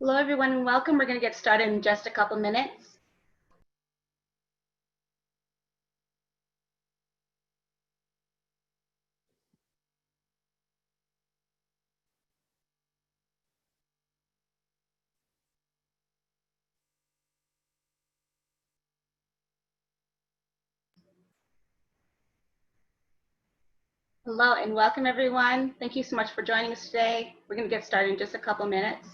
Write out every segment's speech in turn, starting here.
Hello, everyone, and welcome. We're going to get started in just a couple minutes. Hello, and welcome, everyone. Thank you so much for joining us today. We're going to get started in just a couple minutes.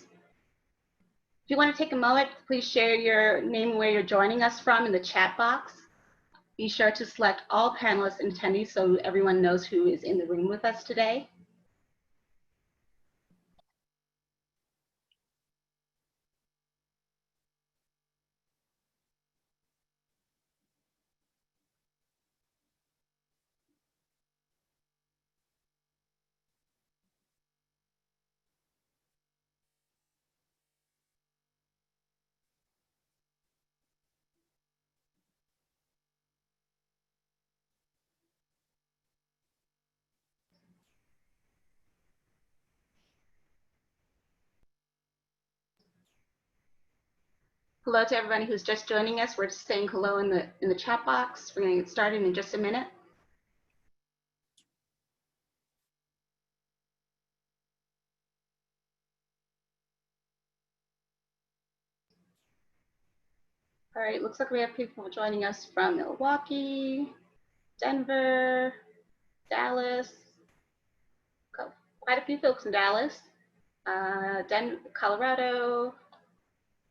If you want to take a moment, please share your name and where you're joining us from in the chat box. Be sure to select all panelists and attendees so everyone knows who is in the room with us today. Hello to everybody who's just joining us. We're just saying hello in the chat box. We're going to get started in just a minute. All right, looks like we have people joining us from Milwaukee, Denver, Dallas, quite a few folks in Dallas, Colorado,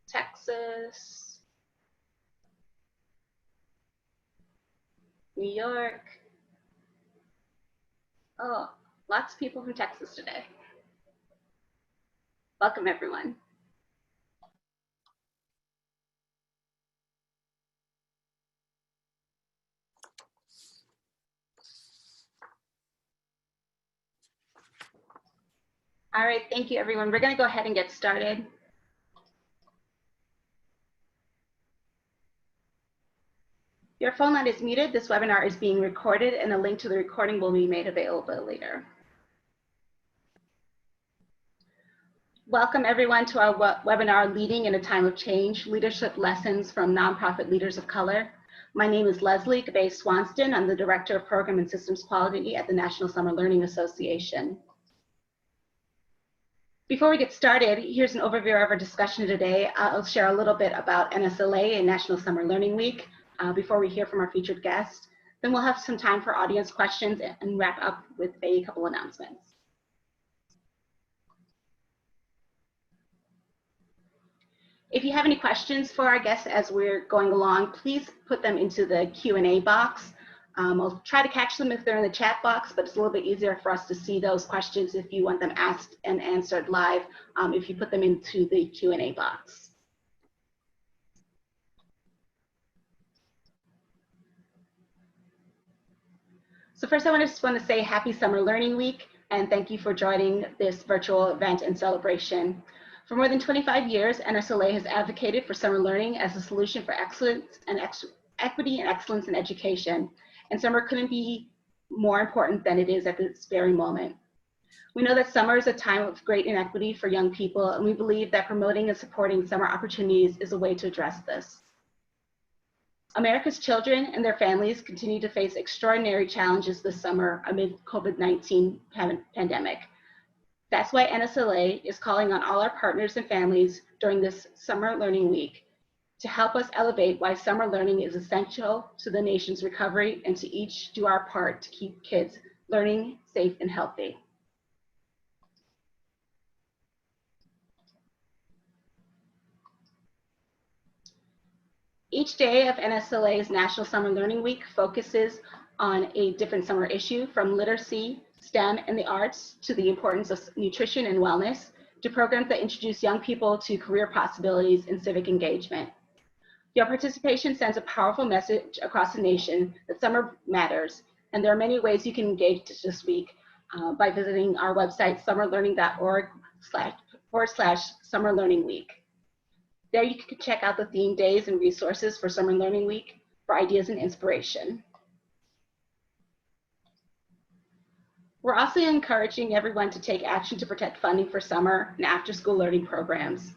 Texas, New York. Oh, lots of people from Texas today. Welcome, everyone. All right, thank you, everyone. We're going to go ahead and get started. Your phone line is muted. This webinar is being recorded, and a link to the recording will be made available later. Welcome, everyone, to our webinar, Leading in a Time of Change, Leadership Lessons from Nonprofit Leaders of Color. My name is Leslie Gabe-Swanston. I'm the Director of Program and Systems Quality at the National Summer Learning Association. Before we get started, here's an overview of our discussion today. I'll share a little bit about NSLA and National Summer Learning Week before we hear from our featured guest. Then we'll have some time for audience questions and wrap up with a couple announcements. If you have any questions for our guests as we're going along, please put them into the Q&A box. I'll try to catch them if they're in the chat box, but it's a little bit easier for us to see those questions if you want them asked and answered live, if you put them into the Q&A box. So first, I just want to say happy Summer Learning Week, and thank you for joining this virtual event and celebration. For more than 25 years, NSLA has advocated for summer learning as a solution for excellence and equity and excellence in education. And summer couldn't be more important than it is at this very moment. We know that summer is a time of great inequity for young people, and we believe that promoting and supporting summer opportunities is a way to address this. America's children and their families continue to face extraordinary challenges this summer amid COVID-19 pandemic. That's why NSLA is calling on all our partners and families during this Summer Learning Week to help us elevate why summer learning is essential to the nation's recovery and to each do our part to keep kids learning, safe, and healthy. Each day of NSLA's National Summer Learning Week focuses on a different summer issue, from literacy, STEM, and the arts to the importance of nutrition and wellness, to programs that introduce young people to career possibilities and civic engagement. Your participation sends a powerful message across the nation that summer matters, and there are many ways you can engage this week by visiting our website, summerlearning.org/Summer Learning Week. There you can check out the theme days and resources for Summer Learning Week for ideas and inspiration. We're also encouraging everyone to take action to protect funding for summer and after-school learning programs.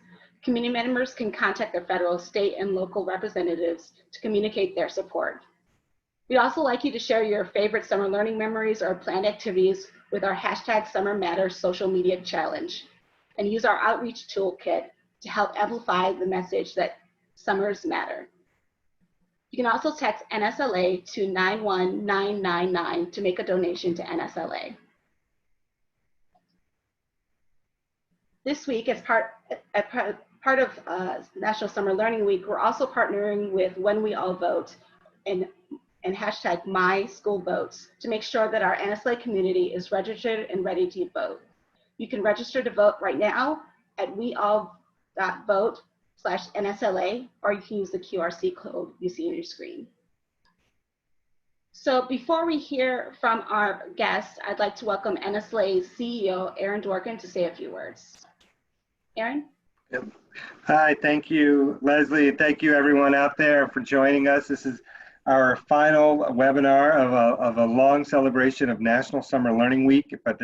Community members can contact their federal, state, and local representatives to communicate their support. We'd also like you to share your favorite summer learning memories or planned activities with our hashtag Summer Matters social media challenge, and use our outreach toolkit to help amplify the message that summers matter. You can also text NSLA to 91999 to make a donation to NSLA. This week, as part of National Summer Learning Week, we're also partnering with When We All Vote and hashtag MySchoolVotes to make sure that our NSLA community is registered and ready to vote. You can register to vote right now at weall.vote/NSLA, or you can use the QRC code you see on your screen. So before we hear from our guests, I'd like to welcome NSLA's CEO, Aaron Dworkin, to say a few words. Aaron? Yep. Hi, thank you, Leslie. Thank you, everyone out there, for joining us. This is our final webinar of a long celebration of National Summer Learning Week, but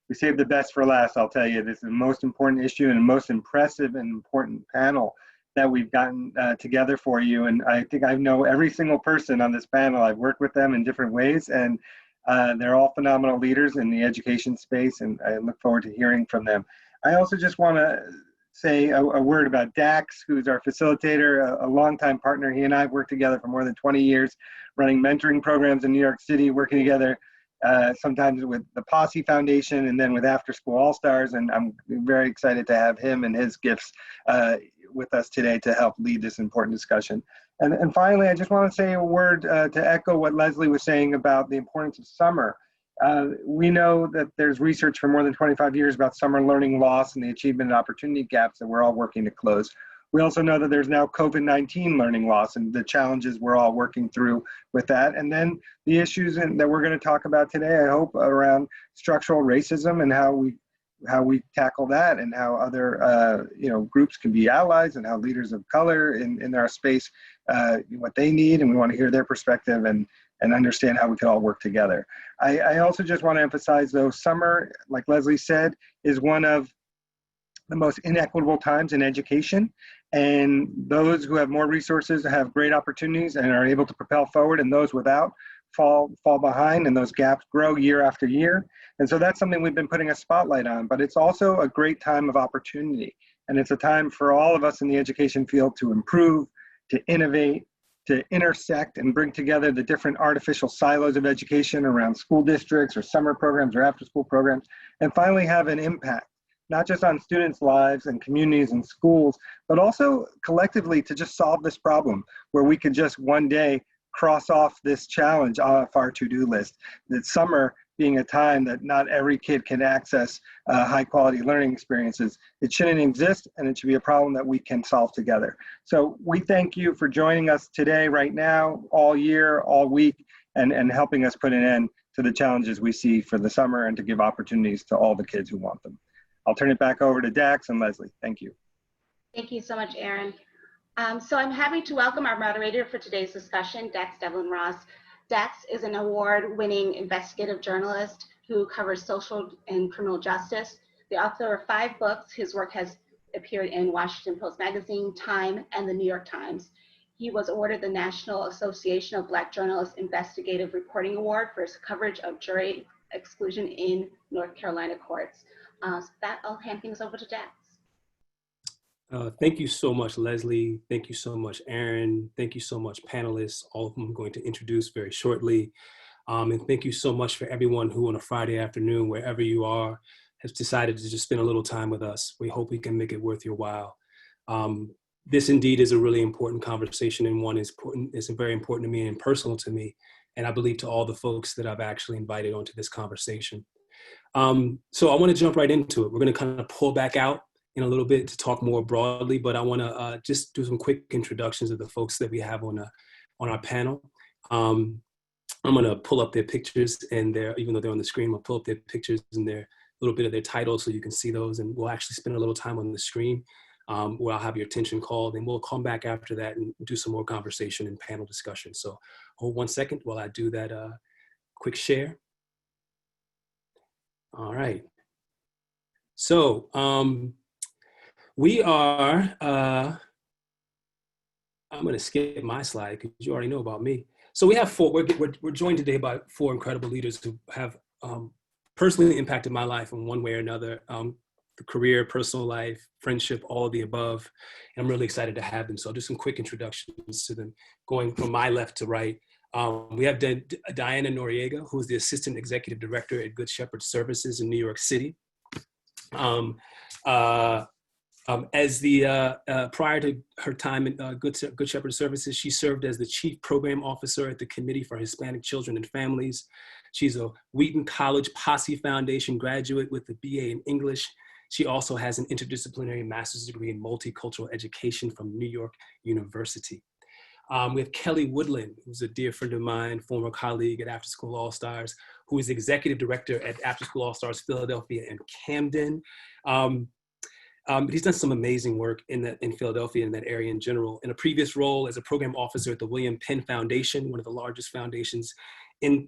we saved the best for last, I'll tell you. This is the most important issue and the most impressive and important panel that we've gotten together for you. And I think I know every single person on this panel. I've worked with them in different ways, and they're all phenomenal leaders in the education space, and I look forward to hearing from them. I also just want to say a word about Dax, who's our facilitator, a longtime partner. He and I have worked together for more than 20 years, running mentoring programs in New York City, working together sometimes with the Posse Foundation and then with After School All-Stars. And I'm very excited to have him and his gifts with us today to help lead this important discussion. And finally, I just want to say a word to echo what Leslie was saying about the importance of summer. We know that there's research for more than 25 years about summer learning loss and the achievement and opportunity gaps that we're all working to close. We also know that there's now COVID-19 learning loss and the challenges we're all working through with that. And then the issues that we're going to talk about today, I hope, around structural racism and how we tackle that, and how other groups can be allies, and how leaders of color in our space, what they need, and we want to hear their perspective and understand how we can all work together. I also just want to emphasize, though, summer, like Leslie said, is one of the most inequitable times in education, and those who have more resources have great opportunities and are able to propel forward, and those without fall behind, and those gaps grow year after year. And so that's something we've been putting a spotlight on, but it's also a great time of opportunity, and it's a time for all of us in the education field to improve, to innovate, to intersect and bring together the different artificial silos of education around school districts or summer programs or after school programs, and finally have an impact, not just on students' lives and communities and schools, but also collectively to just solve this problem where we could just one day cross off this challenge off our to-do list. That summer being a time that not every kid can access high quality learning experiences. It shouldn't exist, and it should be a problem that we can solve together. So we thank you for joining us today, right now, all year, all week, and helping us put an end to the challenges we see for the summer and to give opportunities to all the kids who want them. I'll turn it back over to Dax and Leslie. Thank you. Thank you so much, Aaron. So I'm happy to welcome our moderator for today's discussion, Dax-Devlon Ross. Dax is an award-winning investigative journalist who covers social and criminal justice. The author of 5 books, his work has appeared in Washington Post Magazine, Time, and the New York Times. He was awarded the National Association of Black Journalists Investigative Reporting Award for his coverage of jury exclusion in North Carolina courts. So with that, I'll hand things over to Dax. Thank you so much, Leslie. Thank you so much, Aaron. Thank you so much, panelists, all of whom I'm going to introduce very shortly. And thank you so much for everyone who on a Friday afternoon, wherever you are, has decided to just spend a little time with us. We hope we can make it worth your while. This indeed is a really important conversation, and one is very important to me and personal to me, and I believe to all the folks that I've actually invited onto this conversation. So I want to jump right into it. We're going to kind of pull back out in a little bit to talk more broadly, but I want to just do some quick introductions of the folks that we have on our panel. I'm going to pull up their pictures and even though they're on the screen, I'll pull up their pictures and a little bit of their titles so you can see those, and we'll actually spend a little time on the screen where I'll have your attention called, and we'll come back after that and do some more conversation and panel discussion. So hold 1 second while I do that quick share. All right. So We are, I'm going to skip my slide because you already know about me. So we have four, we're joined today by four incredible leaders who have personally impacted my life in one way or another. The career, personal life, friendship, all of the above. And I'm really excited to have them. So I'll do some quick introductions to them, going from my left to right. We have Diana Noriega, who is the Assistant Executive Director at Good Shepherd Services in New York City. Prior to her time in Good Shepherd Services, she served as the Chief Program Officer at the Committee for Hispanic Children and Families. She's a Wheaton College Posse Foundation graduate with a BA in English. She also has an interdisciplinary master's degree in multicultural education from New York University. We have Kelly Woodland, who's a dear friend of mine, former colleague at After School All Stars, who is Executive Director at After School All Stars Philadelphia and Camden. He's done some amazing work in Philadelphia and that area in general. In a previous role as a program officer at the William Penn Foundation, one of the largest foundations in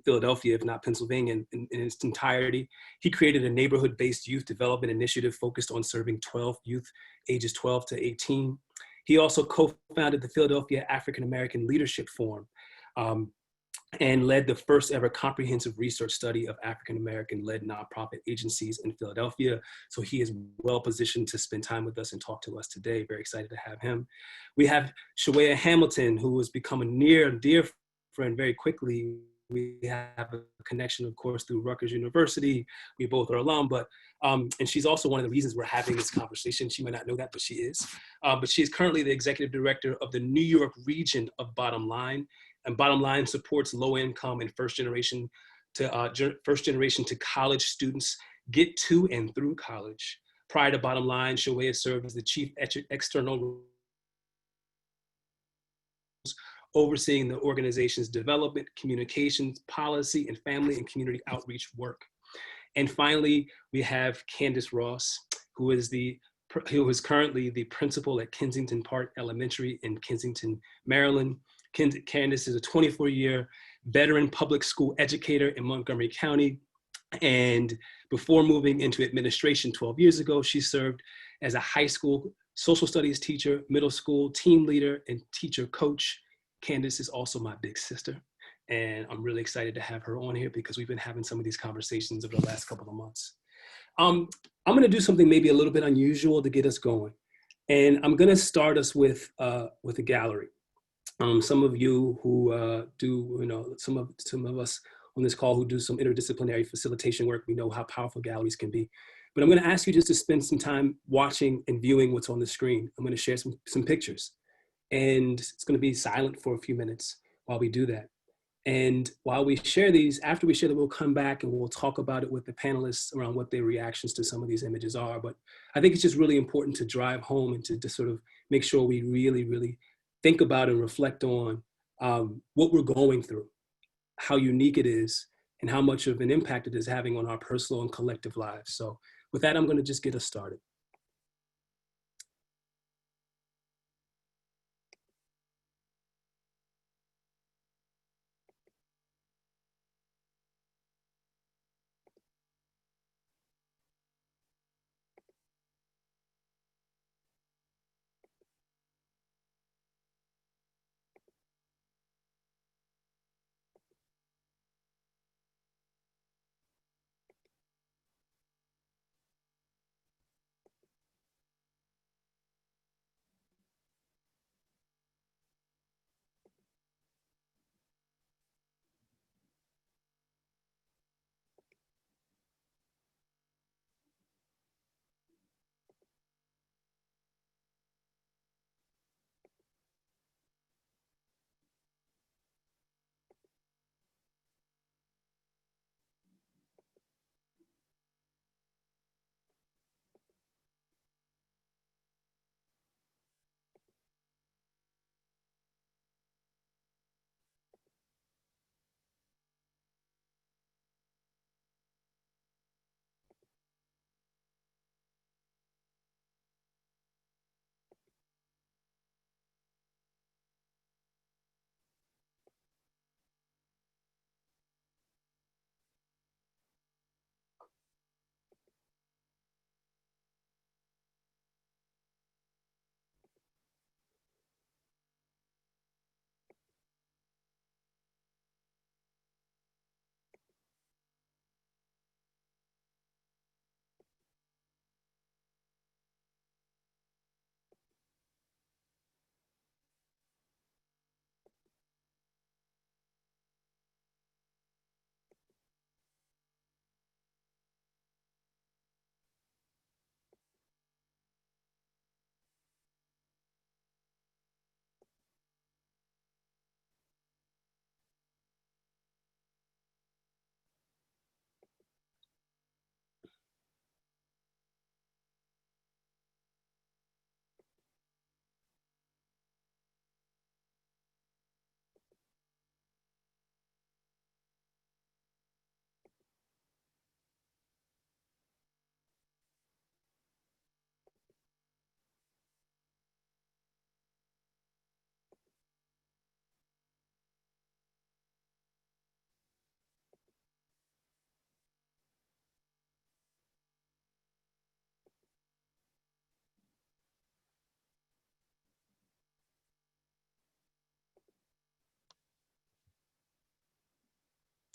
Philadelphia, if not Pennsylvania, in its entirety, he created a neighborhood-based youth development initiative focused on serving 12 youth ages 12 to 18. He also co-founded the Philadelphia African American Leadership Forum, and led the first ever comprehensive research study of African American led nonprofit agencies in Philadelphia. So he is well positioned to spend time with us and talk to us today. Very excited to have him. We have Chihuaha Hamilton, who has become a near and dear friend very quickly. We have a connection, of course, through Rutgers University. We both are alum, and she's also one of the reasons we're having this conversation. She might not know that, but she is. But she is currently the executive director of the New York region of Bottom Line. And Bottom Line supports low-income and first generation to college students get to and through college. Prior to Bottom Line, Chihuaha served as the chief external, overseeing the organization's development, communications, policy, and family and community outreach work. And finally, we have Candace Ross, who is currently the principal at Kensington Park Elementary in Kensington, Maryland. Candace is a 24-year veteran public school educator in Montgomery County. And before moving into administration 12 years ago, she served as a high school social studies teacher, middle school team leader, and teacher coach. Candace is also my big sister. And I'm really excited to have her on here because we've been having some of these conversations over the last couple of months. I'm gonna do something maybe a little bit unusual to get us going. And I'm gonna start us with a gallery. Some of you who some of us on this call who do some interdisciplinary facilitation work, we know how powerful galleries can be. But I'm going to ask you just to spend some time watching and viewing what's on the screen. I'm going to share some pictures, and it's going to be silent for a few minutes while we do that. And while we share these, after we share them, we'll come back and we'll talk about it with the panelists around what their reactions to some of these images are. But I think it's just really important to drive home and to sort of make sure we really, really think about and reflect on what we're going through, how unique it is, and how much of an impact it is having on our personal and collective lives. So with that, I'm going to just get us started.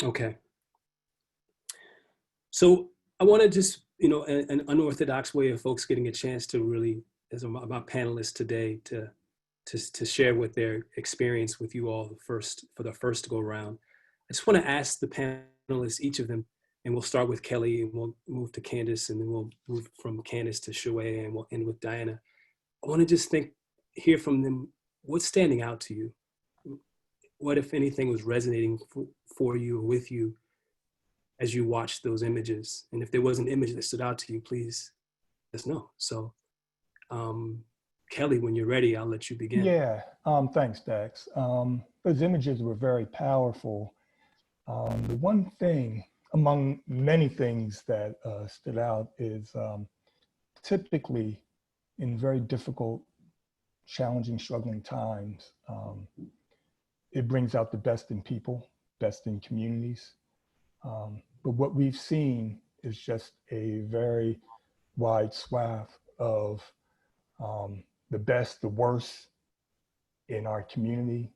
Okay. So I want to just, an unorthodox way of folks getting a chance to really, as my panelists today, to share what their experience with you all for the first go round. I just want to ask the panelists, each of them, and we'll start with Kelly, and we'll move to Candace, and then we'll move from Candace to Chihuaha, and we'll end with Diana. I want to just hear from them, what's standing out to you? What, if anything, was resonating for you or with you as you watched those images? And if there was an image that stood out to you, please let us know. So Kelly, when you're ready, I'll let you begin. Yeah, thanks, Dax. Those images were very powerful. The one thing, among many things that stood out, is typically in very difficult, challenging, struggling times, it brings out the best in people, best in communities. But what we've seen is just a very wide swath of the best, the worst in our community,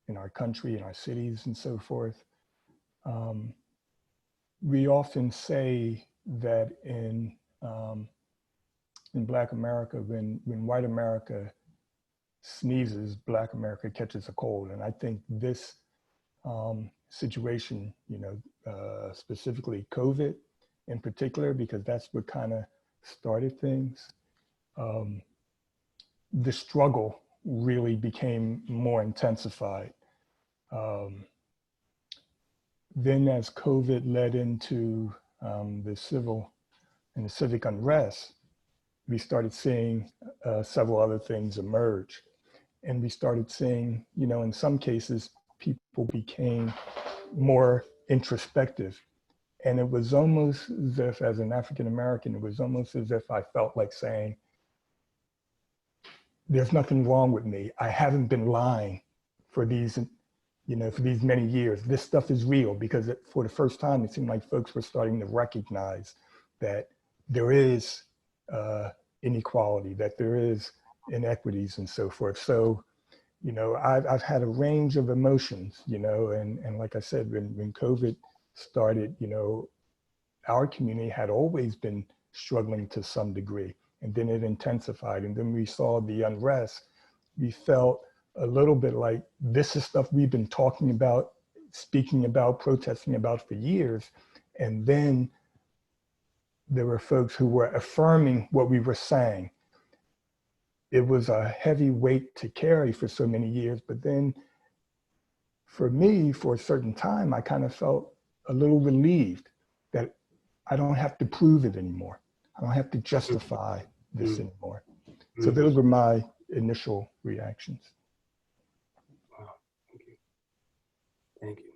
in our country, in our cities, and so forth. We often say that in Black America, when white America sneezes, Black America catches a cold. And I think this situation, specifically COVID in particular, because that's what kind of started things, the struggle really became more intensified. Then as COVID led into the civil and the civic unrest, we started seeing several other things emerge. And we started seeing, in some cases, people became more introspective. And it was almost as if, as an African American, it was almost as if I felt like saying, there's nothing wrong with me. I haven't been lying for these, for these many years. This stuff is real, because for the first time, it seemed like folks were starting to recognize that there is inequality, that there is inequities and so forth. So, I've had a range of emotions, and like I said, when COVID started, our community had always been struggling to some degree, and then it intensified. And then we saw the unrest. We felt a little bit like this is stuff we've been talking about, speaking about, protesting about for years. And then there were folks who were affirming what we were saying. It was a heavy weight to carry for so many years. But then for me, for a certain time, I kind of felt a little relieved that I don't have to prove it anymore. I don't have to justify this anymore. So those were my initial reactions. Wow, thank you. Thank you.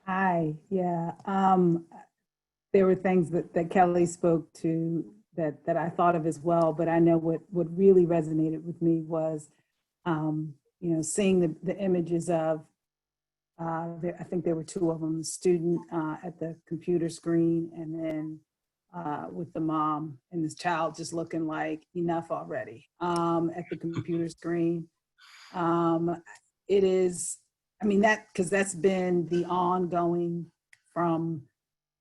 Hi, yeah. There were things that Kelly spoke to that I thought of as well, but I know what really resonated with me was, seeing the images of, I think there were two of them, the student at the computer screen, and then with the mom and this child just looking like enough already at the computer screen. It is, because that's been the ongoing from,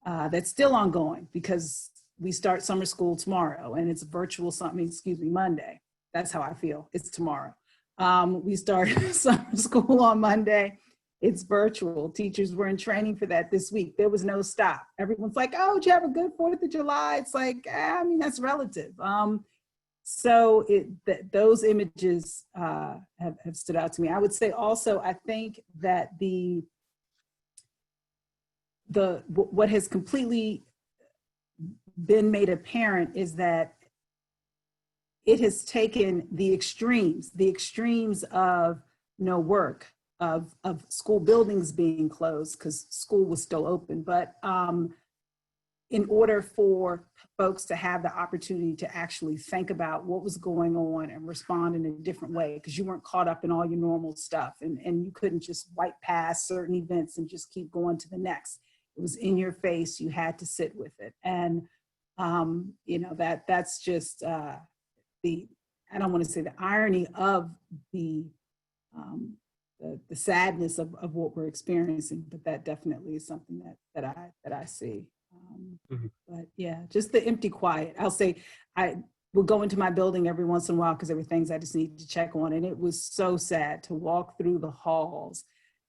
that's still ongoing, because we start summer school tomorrow and it's virtual Monday. That's how I feel. It's tomorrow. We start summer school on Monday. It's virtual. Teachers were in training for that this week. There was no stop. Everyone's like, oh, did you have a good 4th of July? It's like, that's relative. So those images have stood out to me. I would say also, I think that what has completely been made apparent is that it has taken the extremes of no work, of school buildings being closed because school was still open, but in order for folks to have the opportunity to actually think about what was going on and respond in a different way, because you weren't caught up in all your normal stuff, and you couldn't just wipe past certain events and just keep going to the next. It was in your face. You had to sit with it. And, that's just I don't want to say the irony of the the sadness of what we're experiencing, but that definitely is something that I see. But yeah, just the empty quiet. I'll say I will go into my building every once in a while because there were things I just needed to check on, and it was so sad to walk through the halls,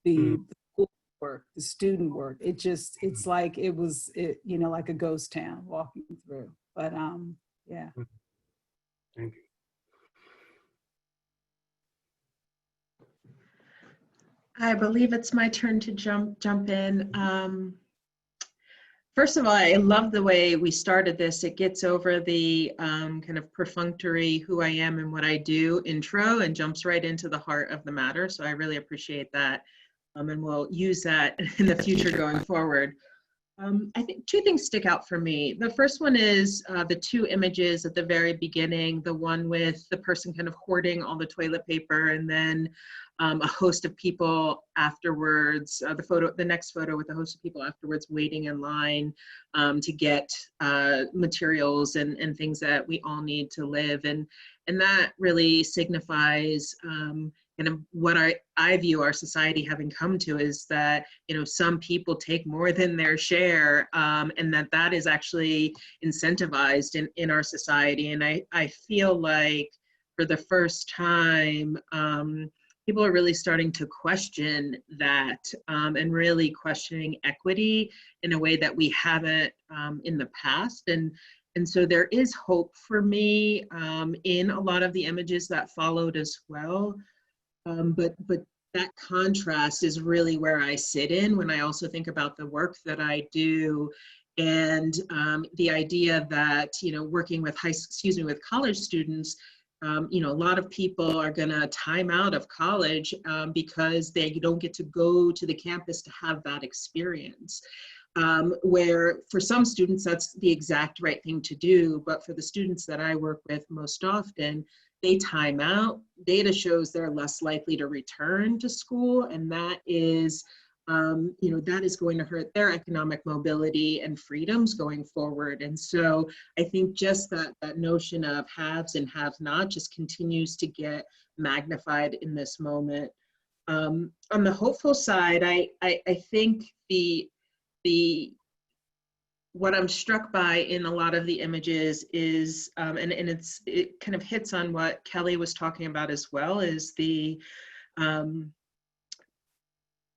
the school work, the student work. It's like like a ghost town walking through. But yeah. Thank you. I believe it's my turn to jump in. First of all, I love the way we started this. It gets over the kind of perfunctory who I am and what I do intro and jumps right into the heart of the matter. So I really appreciate that. And we'll use that in the future going forward. I think two things stick out for me. The first one is the two images at the very beginning, the one with the person kind of hoarding all the toilet paper, and then a host of people afterwards, the next photo with a host of people afterwards waiting in line to get materials and things that we all need to live. And that really signifies kind of what I view our society having come to, is that, some people take more than their share, and that is actually incentivized in our society. And I feel like for the first time, people are really starting to question that and really questioning equity in a way that we haven't in the past. And so there is hope for me in a lot of the images that followed as well. But that contrast is really where I sit in when I also think about the work that I do, and the idea that, working with with college students, a lot of people are going to time out of college because they don't get to go to the campus to have that experience. Where for some students, that's the exact right thing to do. But for the students that I work with most often, they time out. Data shows they're less likely to return to school. And that is, that is going to hurt their economic mobility and freedoms going forward. And so I think just that notion of haves and have not just continues to get magnified in this moment. On the hopeful side, I think what I'm struck by in a lot of the images is, and it kind of hits on what Kelly was talking about as well, is the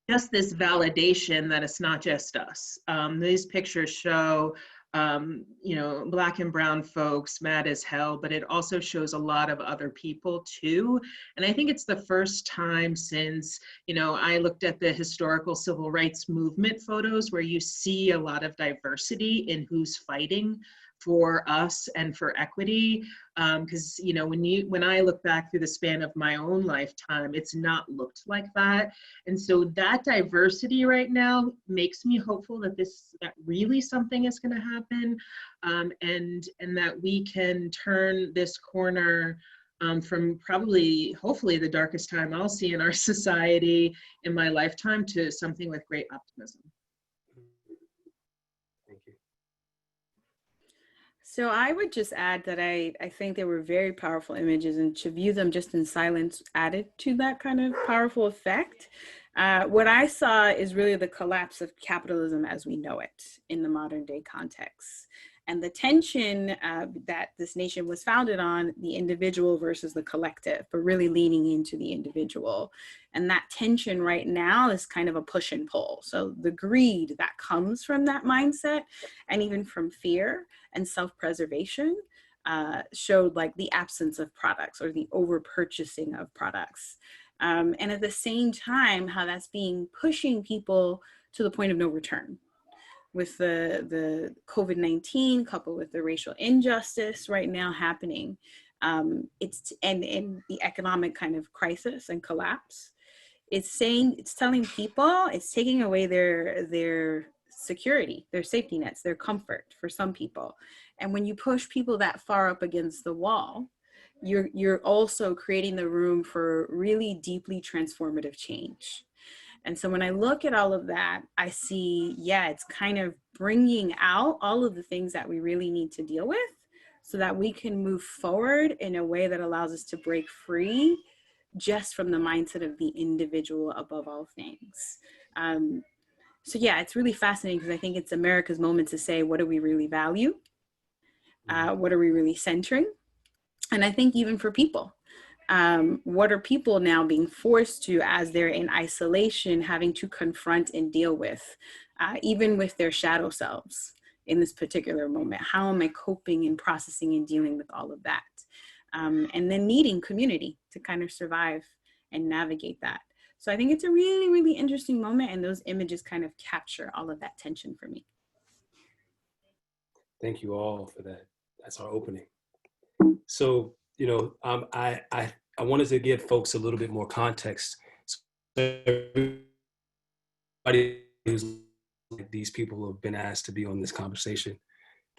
just this validation that it's not just us. These pictures show, Black and brown folks mad as hell, but it also shows a lot of other people too. And I think it's the first time since, I looked at the historical civil rights movement photos where you see a lot of diversity in who's fighting for us and for equity. Because, when I look back through the span of my own lifetime, it's not looked like that. And so that diversity right now makes me hopeful that that really something is going to happen, and that we can turn this corner from hopefully the darkest time I'll see in our society in my lifetime to something with great optimism. Thank you. So I would just add that I think they were very powerful images, and to view them just in silence added to that kind of powerful effect. What I saw is really the collapse of capitalism as we know it in the modern day context. And the tension that this nation was founded on, the individual versus the collective, but really leaning into the individual. And that tension right now is kind of a push and pull. So the greed that comes from that mindset, and even from fear and self-preservation, showed like the absence of products or the over purchasing of products. And at the same time, how that's pushing people to the point of no return. With the COVID-19 coupled with the racial injustice right now happening, and the economic kind of crisis and collapse, it's telling people, it's taking away their security, their safety nets, their comfort for some people. And when you push people that far up against the wall, you're also creating the room for really deeply transformative change. And so when I look at all of that, I see, it's kind of bringing out all of the things that we really need to deal with so that we can move forward in a way that allows us to break free just from the mindset of the individual above all things. So yeah, it's really fascinating because I think it's America's moment to say, what do we really value? What are we really centering? And I think even for people, what are people now being forced to, as they're in isolation, having to confront and deal with, even with their shadow selves in this particular moment? How am I coping and processing and dealing with all of that? And then needing community to kind of survive and navigate that. So I think it's a really, really interesting moment, and those images kind of capture all of that tension for me. Thank you all for that. That's our opening. So, you know, I wanted to give folks a little bit more context. So everybody who's like these people who have been asked to be on this conversation,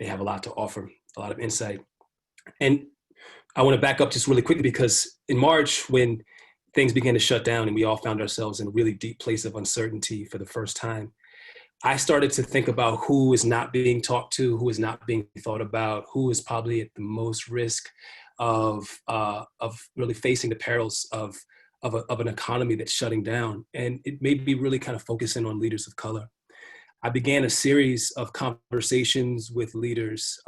they have a lot to offer, a lot of insight. And I want to back up just really quickly, because in March, when things began to shut down and we all found ourselves in a really deep place of uncertainty for the first time, I started to think about who is not being talked to, who is not being thought about, who is probably at the most risk of really facing the perils of an economy that's shutting down. And it made me really kind of focusing on leaders of color. I began a series of conversations with leaders,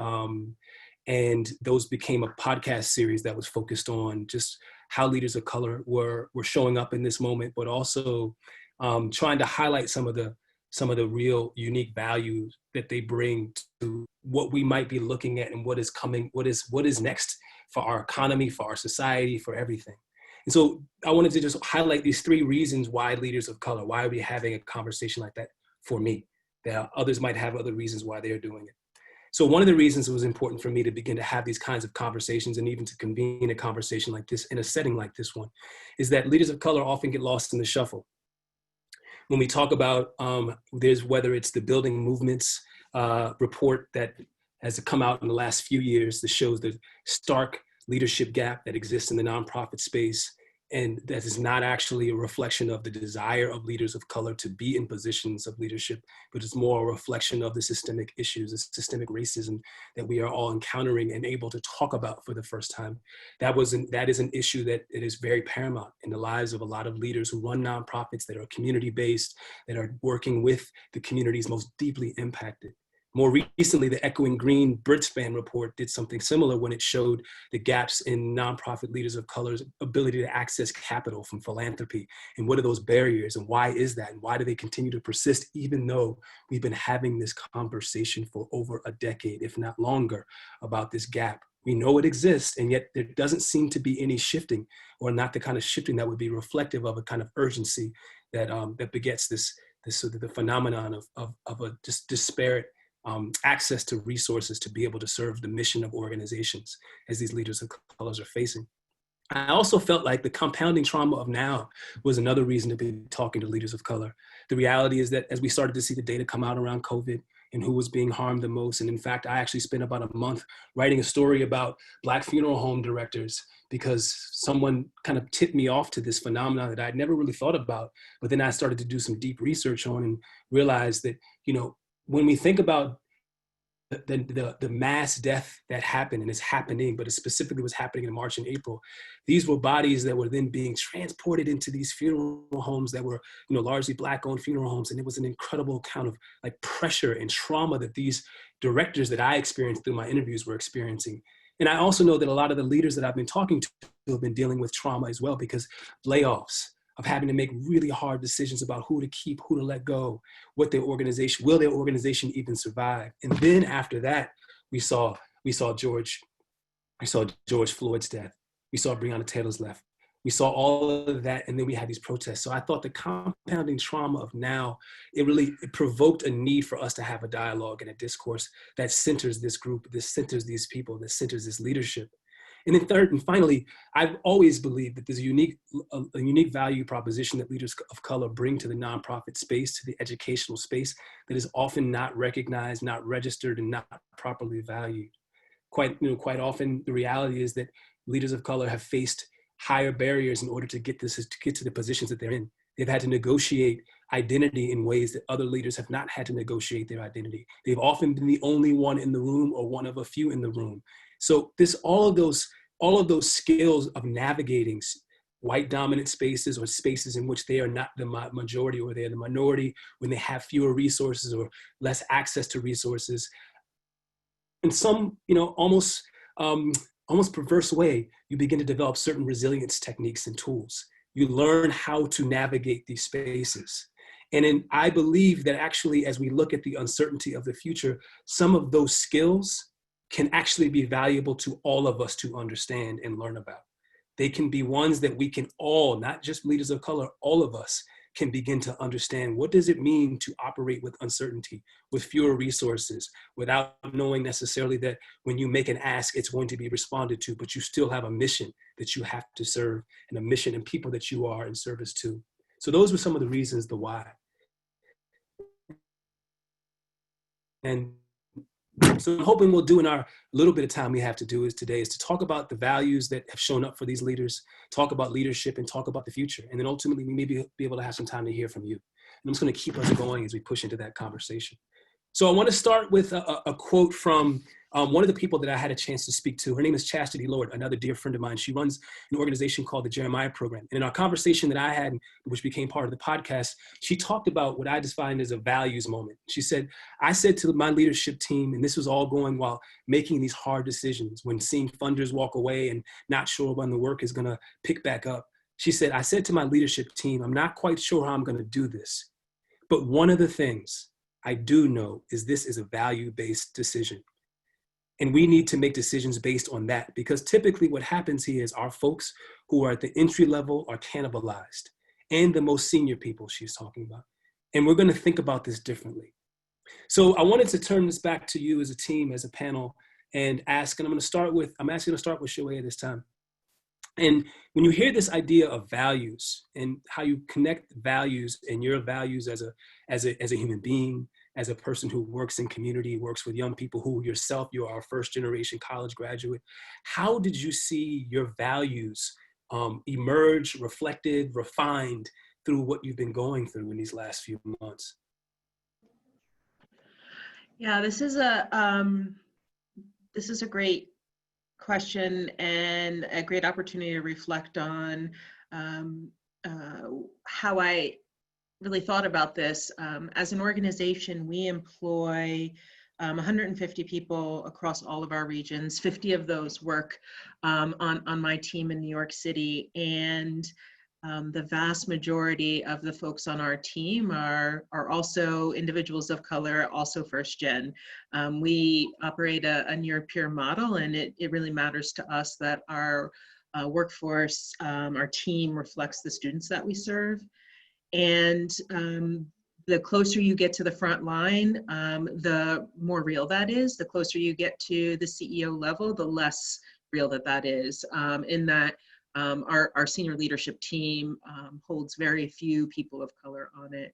and those became a podcast series that was focused on just how leaders of color were showing up in this moment, but also trying to highlight some of the real unique values that they bring to what we might be looking at and what is coming, what is next for our economy, for our society, for everything. And so I wanted to just highlight these 3 reasons why leaders of color, why are we having a conversation like that for me? That others might have other reasons why they're doing it. So one of the reasons it was important for me to begin to have these kinds of conversations and even to convene a conversation like this in a setting like this one is that leaders of color often get lost in the shuffle. When we talk about whether it's the Building Movements report that has come out in the last few years that shows the stark leadership gap that exists in the nonprofit space, and that is not actually a reflection of the desire of leaders of color to be in positions of leadership, but it's more a reflection of the systemic issues, the systemic racism that we are all encountering and able to talk about for the first time. That is an issue that it is very paramount in the lives of a lot of leaders who run nonprofits that are community-based, that are working with the communities most deeply impacted. More recently, the Echoing Green Bridgespan report did something similar when it showed the gaps in nonprofit leaders of color's ability to access capital from philanthropy. And what are those barriers and why is that? And why do they continue to persist even though we've been having this conversation for over a decade, if not longer, about this gap? We know it exists, and yet there doesn't seem to be any shifting, or not the kind of shifting that would be reflective of a kind of urgency that, that begets this sort of the phenomenon of a just disparate access to resources to be able to serve the mission of organizations as these leaders of colors are facing. I also felt like the compounding trauma of now was another reason to be talking to leaders of color. The reality is that as we started to see the data come out around COVID and who was being harmed the most, and in fact, I actually spent about a month writing a story about Black funeral home directors because someone kind of tipped me off to this phenomenon that I'd never really thought about, but then I started to do some deep research on and realized that, you know, when we think about the mass death that happened and is happening, but it specifically was happening in March and April, these were bodies that were then being transported into these funeral homes that were, you know, largely Black-owned funeral homes. And it was an incredible kind of like pressure and trauma that these directors that I experienced through my interviews were experiencing. And I also know that a lot of the leaders that I've been talking to have been dealing with trauma as well, because layoffs, of having to make really hard decisions about who to keep, who to let go, what their organization, will their organization even survive? And then after that, we saw George Floyd's death. We saw Breonna Taylor's death. We saw all of that, and then we had these protests. So I thought the compounding trauma of now, it provoked a need for us to have a dialogue and a discourse that centers this group, that centers these people, that centers this leadership. And then third and finally, I've always believed that there's a unique value proposition that leaders of color bring to the nonprofit space, to the educational space, that is often not recognized, not registered, and not properly valued. Quite often, the reality is that leaders of color have faced higher barriers in order to get to the positions that they're in. They've had to negotiate identity in ways that other leaders have not had to negotiate their identity. They've often been the only one in the room or one of a few in the room. So all of those skills of navigating white dominant spaces or spaces in which they are not the majority or they're the minority, when they have fewer resources or less access to resources. In some, almost perverse way, you begin to develop certain resilience techniques and tools. You learn how to navigate these spaces. And I believe that actually, as we look at the uncertainty of the future, some of those skills can actually be valuable to all of us to understand and learn about. They can be ones that we can all, not just leaders of color, all of us can begin to understand. What does it mean to operate with uncertainty, with fewer resources, without knowing necessarily that when you make an ask, it's going to be responded to, but you still have a mission that you have to serve and a mission and people that you are in service to. So those were some of the reasons, the why. And so I'm hoping we'll do in our little bit of time we have to do is today is to talk about the values that have shown up for these leaders, talk about leadership, and talk about the future. And then ultimately we may be able to have some time to hear from you. And I'm just going to keep us going as we push into that conversation. So I want to start with a quote from one of the people that I had a chance to speak to. Her name is Chastity Lord, another dear friend of mine. She runs an organization called the Jeremiah Program. And in our conversation that I had, which became part of the podcast, she talked about what I defined as a values moment. She said, I said to my leadership team, and this was all going while making these hard decisions, when seeing funders walk away and not sure when the work is going to pick back up. She said, I said to my leadership team, I'm not quite sure how I'm going to do this. But one of the things I do know is this is a value-based decision. And we need to make decisions based on that, because typically what happens here is our folks who are at the entry level are cannibalized, and the most senior people she's talking about. And we're going to think about this differently. So I wanted to turn this back to you as a team, as a panel, and ask, and I'm asking to start with Chihuaha this time. And when you hear this idea of values and how you connect values and your values as a human being, as a person who works in community, works with young people, who yourself, you're our first generation college graduate, how did you see your values emerge, reflected, refined through what you've been going through in these last few months? Yeah, this is a great question and a great opportunity to reflect on how I really thought about this. As an organization, we employ 150 people across all of our regions. 50 of those work on my team in New York City, and the vast majority of the folks on our team are also individuals of color, also first gen. We operate a near peer model, and it really matters to us that our workforce, our team reflects the students that we serve. And the closer you get to the front line, the more real that is. The closer you get to the CEO level, the less real that is, in that our senior leadership team holds very few people of color on it.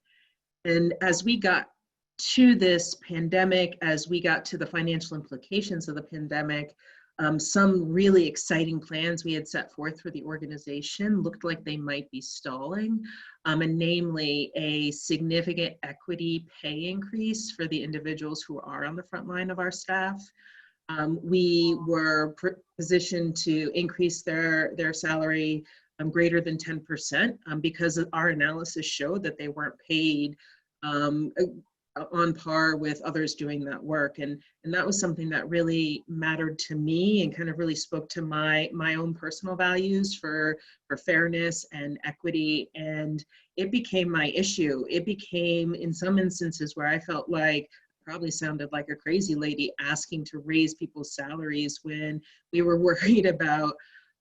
And as we got to this pandemic, as we got to the financial implications of the pandemic, some really exciting plans we had set forth for the organization looked like they might be stalling, and namely a significant equity pay increase for the individuals who are on the front line of our staff. We were positioned to increase their salary greater than 10% because our analysis showed that they weren't paid on par with others doing that work. And that was something that really mattered to me and kind of really spoke to my own personal values for fairness and equity. And it became my issue. It became, in some instances, where I felt like probably sounded like a crazy lady asking to raise people's salaries when we were worried about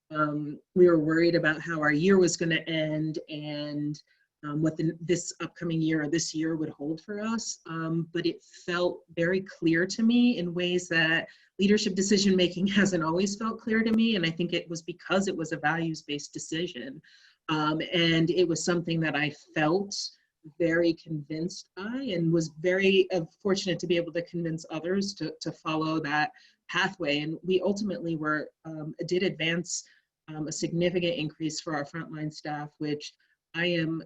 how our year was going to end and what this upcoming year or this year would hold for us. But it felt very clear to me in ways that leadership decision making hasn't always felt clear to me. And I think it was because it was a values-based decision. And it was something that I felt very convinced by, and was very fortunate to be able to convince others to follow that pathway. And we ultimately did advance a significant increase for our frontline staff, which I am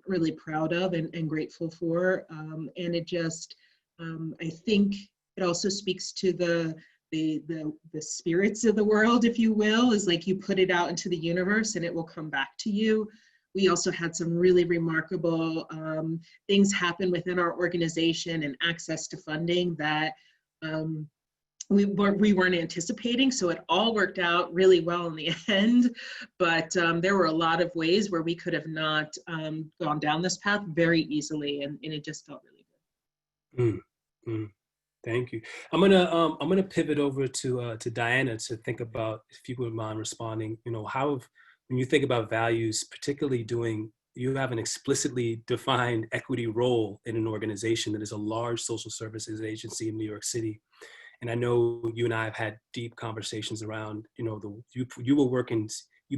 really proud of and grateful for. And it just, I think it also speaks to the the spirits of the world, if you will, is like you put it out into the universe and it will come back to you. We also had some really remarkable things happen within our organization and access to funding that we weren't anticipating. So it all worked out really well in the end. But there were a lot of ways where we could have not gone down this path very easily, and it just felt really good. Thank you. I'm gonna pivot over to Diana to think about, if you would mind responding. You know, when you think about values, particularly you have an explicitly defined equity role in an organization that is a large social services agency in New York City. And I know you and I have had deep conversations around, you know, you've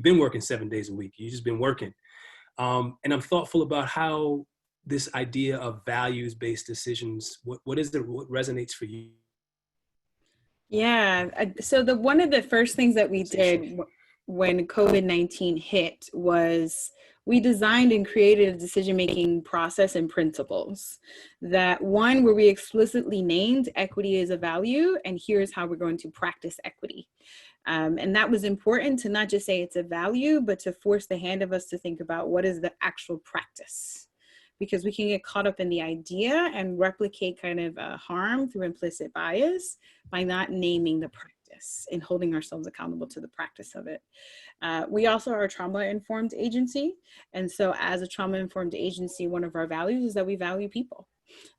been working 7 days a week. You've just been working. And I'm thoughtful about how this idea of values-based decisions, what resonates for you? Yeah, so one of the first things that we did when COVID-19 hit was we designed and created a decision-making process and principles that where we explicitly named equity as a value, and here's how we're going to practice equity. And that was important to not just say it's a value, but to force the hand of us to think about what is the actual practice. Because we can get caught up in the idea and replicate kind of harm through implicit bias by not naming the practice and holding ourselves accountable to the practice of it. We also are a trauma-informed agency. And so as a trauma-informed agency, one of our values is that we value people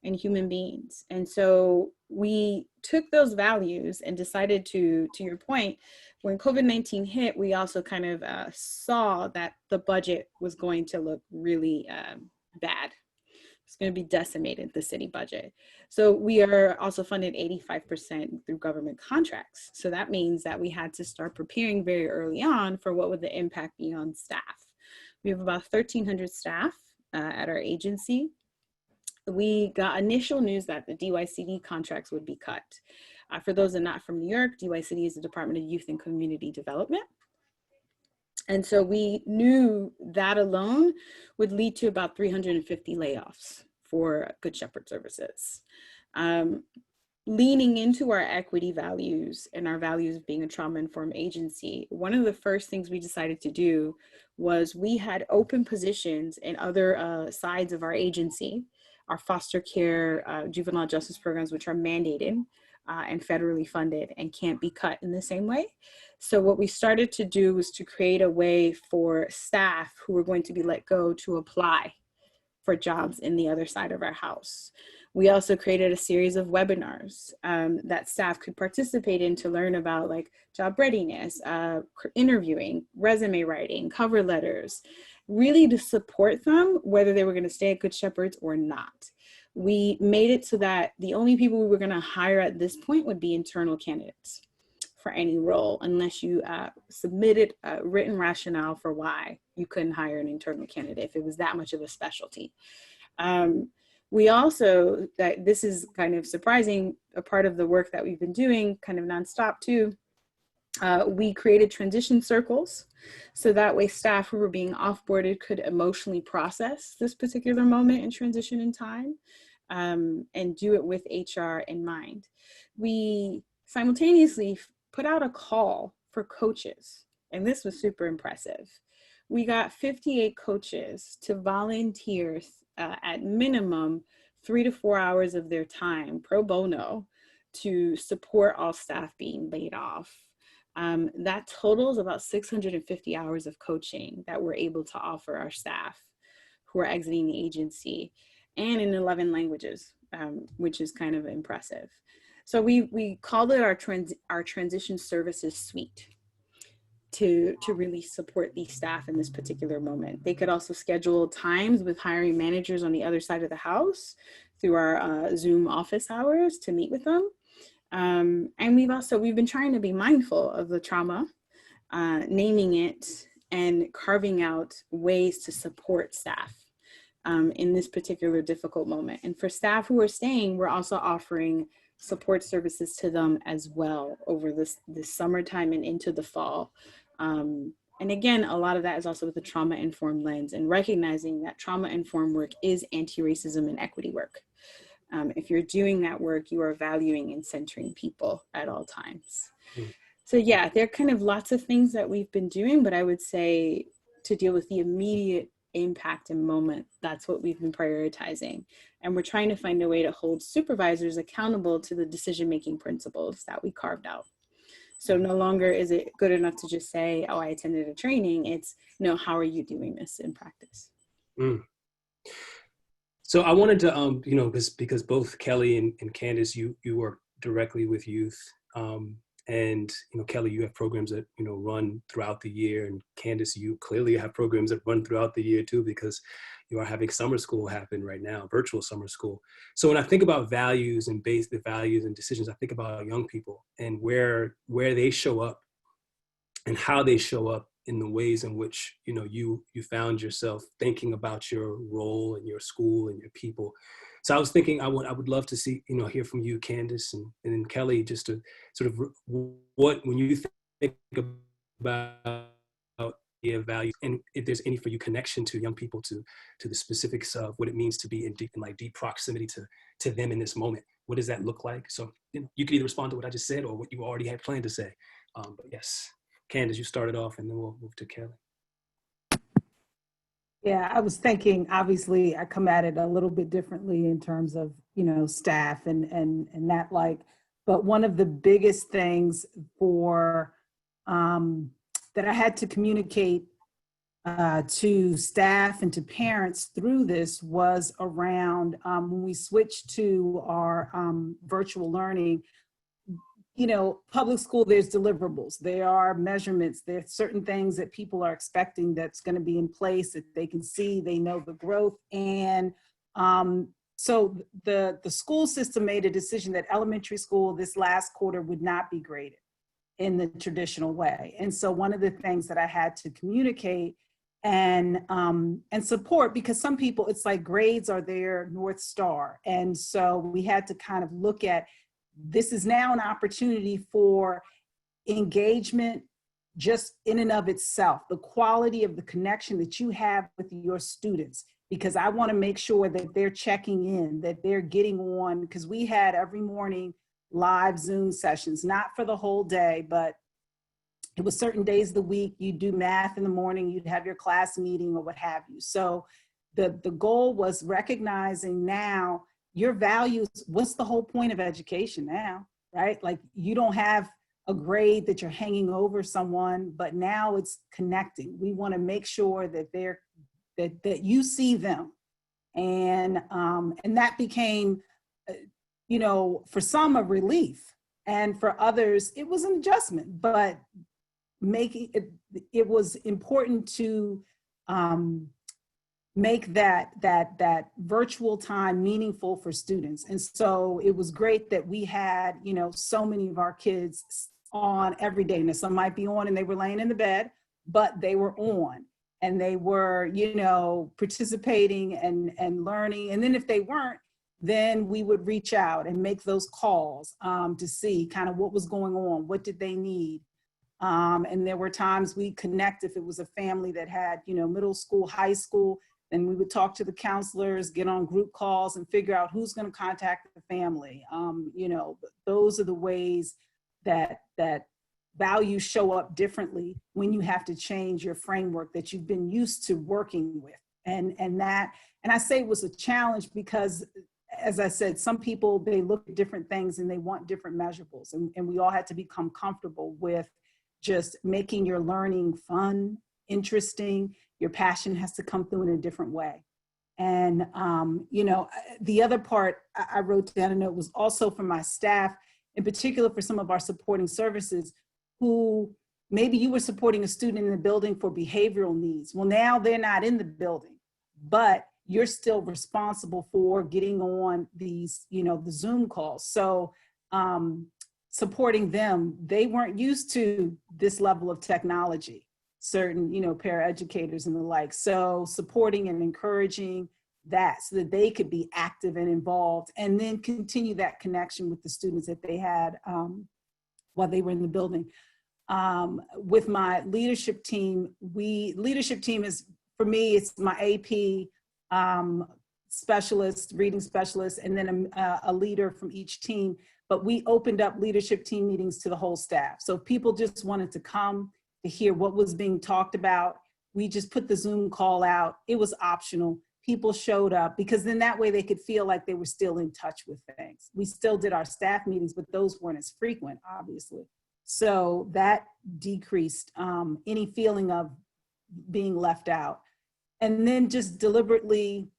and human beings. And so we took those values and decided to your point, when COVID-19 hit, we also kind of saw that the budget was going to look really bad. It's going to be decimated, the city budget. So we are also funded 85% through government contracts. So that means that we had to start preparing very early on for what would the impact be on staff. We have about 1,300 staff at our agency. We got initial news that the DYCD contracts would be cut. For those that are not from New York, DYCD is the Department of Youth and Community Development. And so we knew that alone would lead to about 350 layoffs for Good Shepherd services. Leaning into our equity values and our values of being a trauma-informed agency, one of the first things we decided to do was we had open positions in other sides of our agency, our foster care, juvenile justice programs, which are mandated and federally funded and can't be cut in the same way. So what we started to do was to create a way for staff who were going to be let go to apply for jobs in the other side of our house. We also created a series of webinars that staff could participate in to learn about like job readiness, interviewing, resume writing, cover letters, really to support them, whether they were going to stay at Good Shepherds or not. We made it so that the only people we were going to hire at this point would be internal candidates for any role, unless you submitted a written rationale for why you couldn't hire an internal candidate if it was that much of a specialty. We also, that this is kind of surprising, a part of the work that we've been doing kind of nonstop too, we created transition circles so that way staff who were being offboarded could emotionally process this particular moment in transition in time and do it with HR in mind. We simultaneously put out a call for coaches, and this was super impressive. We got 58 coaches to volunteer at minimum 3 to 4 hours of their time pro bono to support all staff being laid off. That totals about 650 hours of coaching that we're able to offer our staff who are exiting the agency, and in 11 languages, which is kind of impressive. So we called it our transition services suite to really support these staff in this particular moment. They could also schedule times with hiring managers on the other side of the house through our Zoom office hours to meet with them. And we've been trying to be mindful of the trauma, naming it and carving out ways to support staff in this particular difficult moment. And for staff who are staying, we're also offering support services to them as well over this summertime and into the fall. And again, a lot of that is also with the trauma-informed lens and recognizing that trauma-informed work is anti-racism and equity work. If you're doing that work, you are valuing and centering people at all times. Mm. So yeah, there are kind of lots of things that we've been doing, but I would say to deal with the immediate impact and moment, that's what we've been prioritizing. And we're trying to find a way to hold supervisors accountable to the decision-making principles that we carved out. So no longer is it good enough to just say, oh, I attended a training. It's, no, how are you doing this in practice? Mm. So I wanted to, you know, because both Kelly and Candace, you work directly with youth. And, you know, Kelly, you have programs that, you know, run throughout the year. And Candace, you clearly have programs that run throughout the year too, because you are having summer school happen right now, virtual summer school. So when I think about values and base the values and decisions, I think about young people and where they show up and how they show up in the ways in which, you know, you found yourself thinking about your role and your school and your people. So I was thinking I would love to see, you know, hear from you, Candace, and then Kelly, just to sort of what, when you think about your values, and if there's any for you connection to young people, to the specifics of what it means to be in deep proximity to them in this moment. What does that look like? So, you know, you could either respond to what I just said or what you already had planned to say. But yes, Candace, you started off, and then we'll move to Kelly. Yeah, I was thinking, obviously, I come at it a little bit differently in terms of, you know, staff and that, like, but one of the biggest things for that I had to communicate to staff and to parents through this was around when we switched to our virtual learning. You know, public school, there's deliverables, there are measurements, there's certain things that people are expecting that's going to be in place, that they can see, they know the growth. And so the school system made a decision that elementary school this last quarter would not be graded in the traditional way. And so one of the things that I had to communicate and support, because some people, it's like grades are their North Star. And so we had to kind of look at, this is now an opportunity for engagement just in and of itself, the quality of the connection that you have with your students, because I want to make sure that they're checking in, that they're getting on, because we had every morning live Zoom sessions, not for the whole day, but it was certain days of the week. You'd do math in the morning, you'd have your class meeting or what have you. So the goal was recognizing now your values. What's the whole point of education now, right? Like, you don't have a grade that you're hanging over someone, but now it's connecting. We want to make sure that that you see them. And that became, you know, for some a relief, and for others it was an adjustment, but making it was important to make that virtual time meaningful for students. And so it was great that we had, you know, so many of our kids on every day. Now, some might be on and they were laying in the bed, but they were on and they were, you know, participating and learning. And then if they weren't, then we would reach out and make those calls to see kind of what was going on, what did they need. And there were times we connect, if it was a family that had, you know, middle school, high school, then we would talk to the counselors, get on group calls and figure out who's going to contact the family. You know, those are the ways that values show up differently when you have to change your framework that you've been used to working with. And I say it was a challenge because, as I said, some people, they look at different things and they want different measurables. And we all had to become comfortable with just making your learning fun, interesting. Your passion has to come through in a different way. And, you know, the other part I wrote down, and it was also for my staff, in particular for some of our supporting services, who maybe you were supporting a student in the building for behavioral needs. Well, now they're not in the building, but you're still responsible for getting on these, you know, the Zoom calls. So supporting them, they weren't used to this level of technology, certain, you know, paraeducators and the like. So supporting and encouraging that so that they could be active and involved, and then continue that connection with the students that they had while they were in the building. With my leadership team, leadership team is, for me, it's my AP specialists, reading specialists, and then a leader from each team. But we opened up leadership team meetings to the whole staff. So if people just wanted to come to hear what was being talked about, we just put the Zoom call out. It was optional. People showed up because then that way they could feel like they were still in touch with things. We still did our staff meetings, but those weren't as frequent, obviously. So that decreased any feeling of being left out. And then just deliberately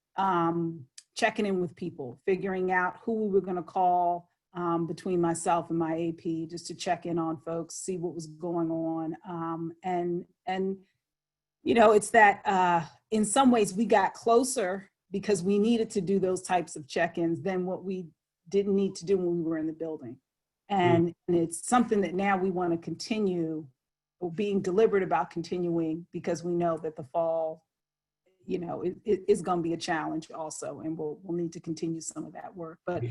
checking in with people, figuring out who we were going to call between myself and my AP, just to check in on folks, see what was going on. And you know, it's that in some ways we got closer because we needed to do those types of check-ins than what we didn't need to do when we were in the building. And it's something that now we want to continue, or being deliberate about continuing, because we know that the fall, you know, it is going to be a challenge also, and we'll need to continue some of that work. But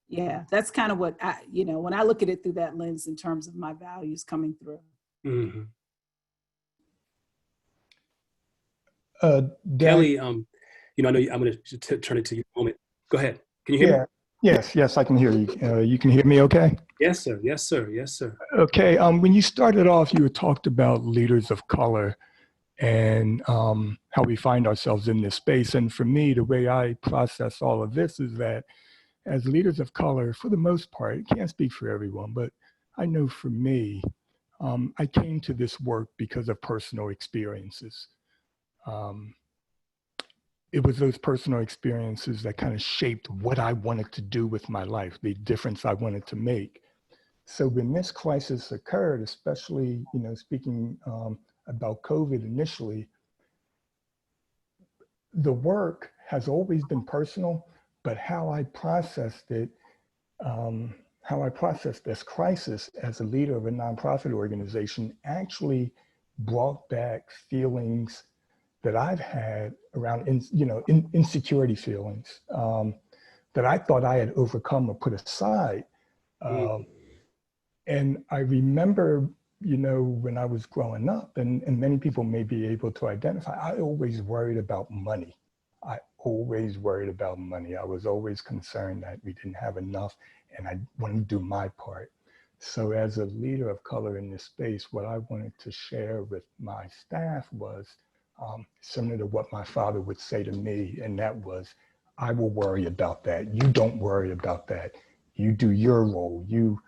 yeah, that's kind of what I, you know, when I look at it through that lens in terms of my values coming through. Mm-hmm. Kelly, Kelly, you know, I know I'm going to turn it to you in a moment. Go ahead. Can you hear me? Yes, I can hear you. You can hear me okay? Yes, sir. Yes, sir. Yes, sir. Okay. When you started off, you had talked about leaders of color and how we find ourselves in this space. And for me, the way I process all of this is that as leaders of color, for the most part, I can't speak for everyone, but I know for me, I came to this work because of personal experiences. It was those personal experiences that kind of shaped what I wanted to do with my life, the difference I wanted to make. So when this crisis occurred, especially, you know, speaking about COVID initially, the work has always been personal, but how I processed it, how I processed this crisis as a leader of a nonprofit organization actually brought back feelings that I've had around, insecurity feelings that I thought I had overcome or put aside. And I remember, you know, when I was growing up, and many people may be able to identify, I always worried about money. I always worried about money. I was always concerned that we didn't have enough, and I wanted to do my part. So as a leader of color in this space, what I wanted to share with my staff was similar to what my father would say to me, and that was, I will worry about that. You don't worry about that. You do your role. You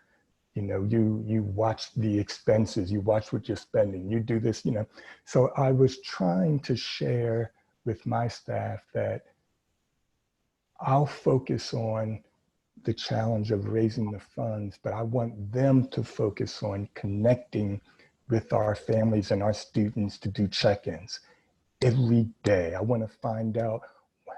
watch the expenses, you watch what you're spending, you do this, you know. So I was trying to share with my staff that I'll focus on the challenge of raising the funds, but I want them to focus on connecting with our families and our students to do check-ins every day. I want to find out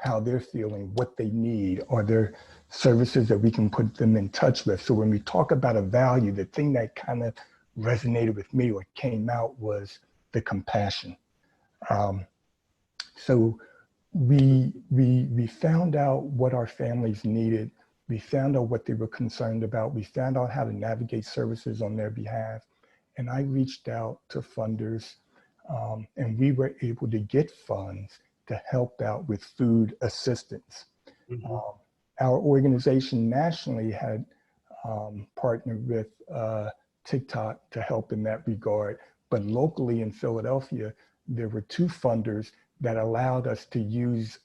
how they're feeling, what they need, are there services that we can put them in touch with. So when we talk about a value, the thing that kind of resonated with me or came out was the compassion. So we found out what our families needed. We found out what they were concerned about. We found out how to navigate services on their behalf. And I reached out to funders and we were able to get funds to help out with food assistance. Our organization nationally had partnered with TikTok to help in that regard, but locally in Philadelphia, there were 2 funders that allowed us to use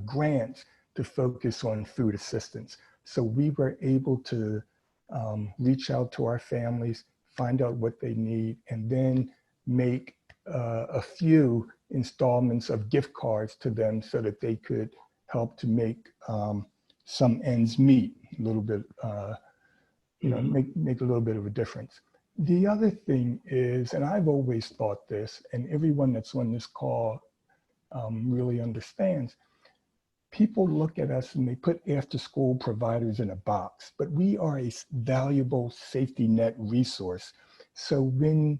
grants to focus on food assistance. So we were able to reach out to our families, find out what they need, and then make a few installments of gift cards to them so that they could help to make some ends meet, a little bit, make a little bit of a difference. The other thing is, and I've always thought this, and everyone that's on this call really understands, people look at us and they put after school providers in a box, but we are a valuable safety net resource. So when,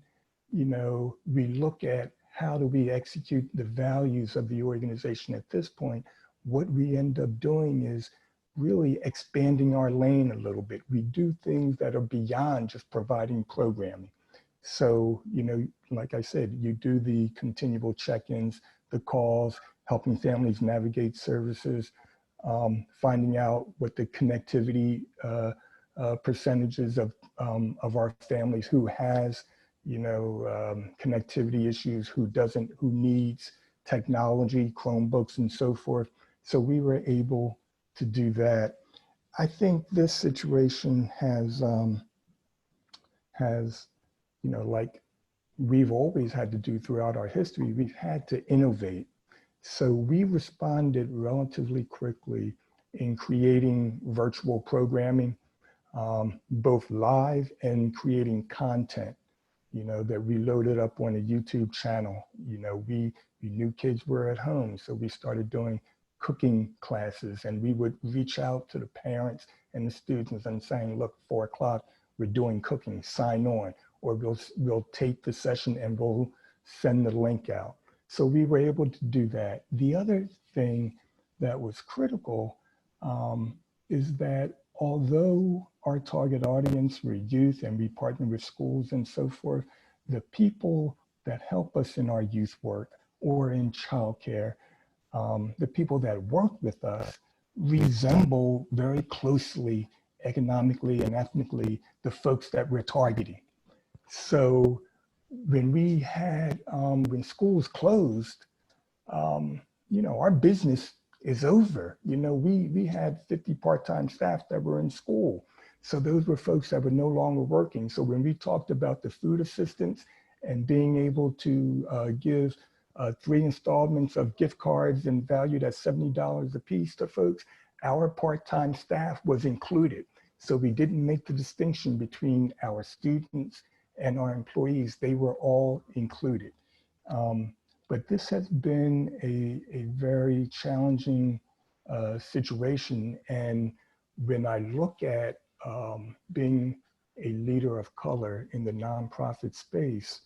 you know, we look at how do we execute the values of the organization at this point, what we end up doing is really expanding our lane a little bit. We do things that are beyond just providing programming. So, you know, like I said, you do the continual check-ins, the calls, helping families navigate services. finding out what the connectivity percentages of our families, who has, connectivity issues, who doesn't, who needs technology, Chromebooks and so forth. So we were able to do that. I think this situation has, like we've always had to do throughout our history, we've had to innovate. So we responded relatively quickly in creating virtual programming, both live and creating content, that we loaded up on a YouTube channel. We knew kids were at home, so we started doing cooking classes, and we would reach out to the parents and the students and saying, look, 4 o'clock, we're doing cooking, sign on, or we'll tape the session and we'll send the link out. So we were able to do that. The other thing that was critical is that although our target audience were youth and we partner with schools and so forth, the people that help us in our youth work or in childcare, the people that work with us resemble very closely economically and ethnically the folks that we're targeting. So when we had, when schools closed, our business is over. We had 50 part-time staff that were in school. So those were folks that were no longer working. So when we talked about the food assistance and being able to give 3 installments of gift cards and valued at $70 a piece to folks, our part-time staff was included. So we didn't make the distinction between our students and our employees. They were all included. But this has been a very challenging situation. And when I look at being a leader of color in the nonprofit space,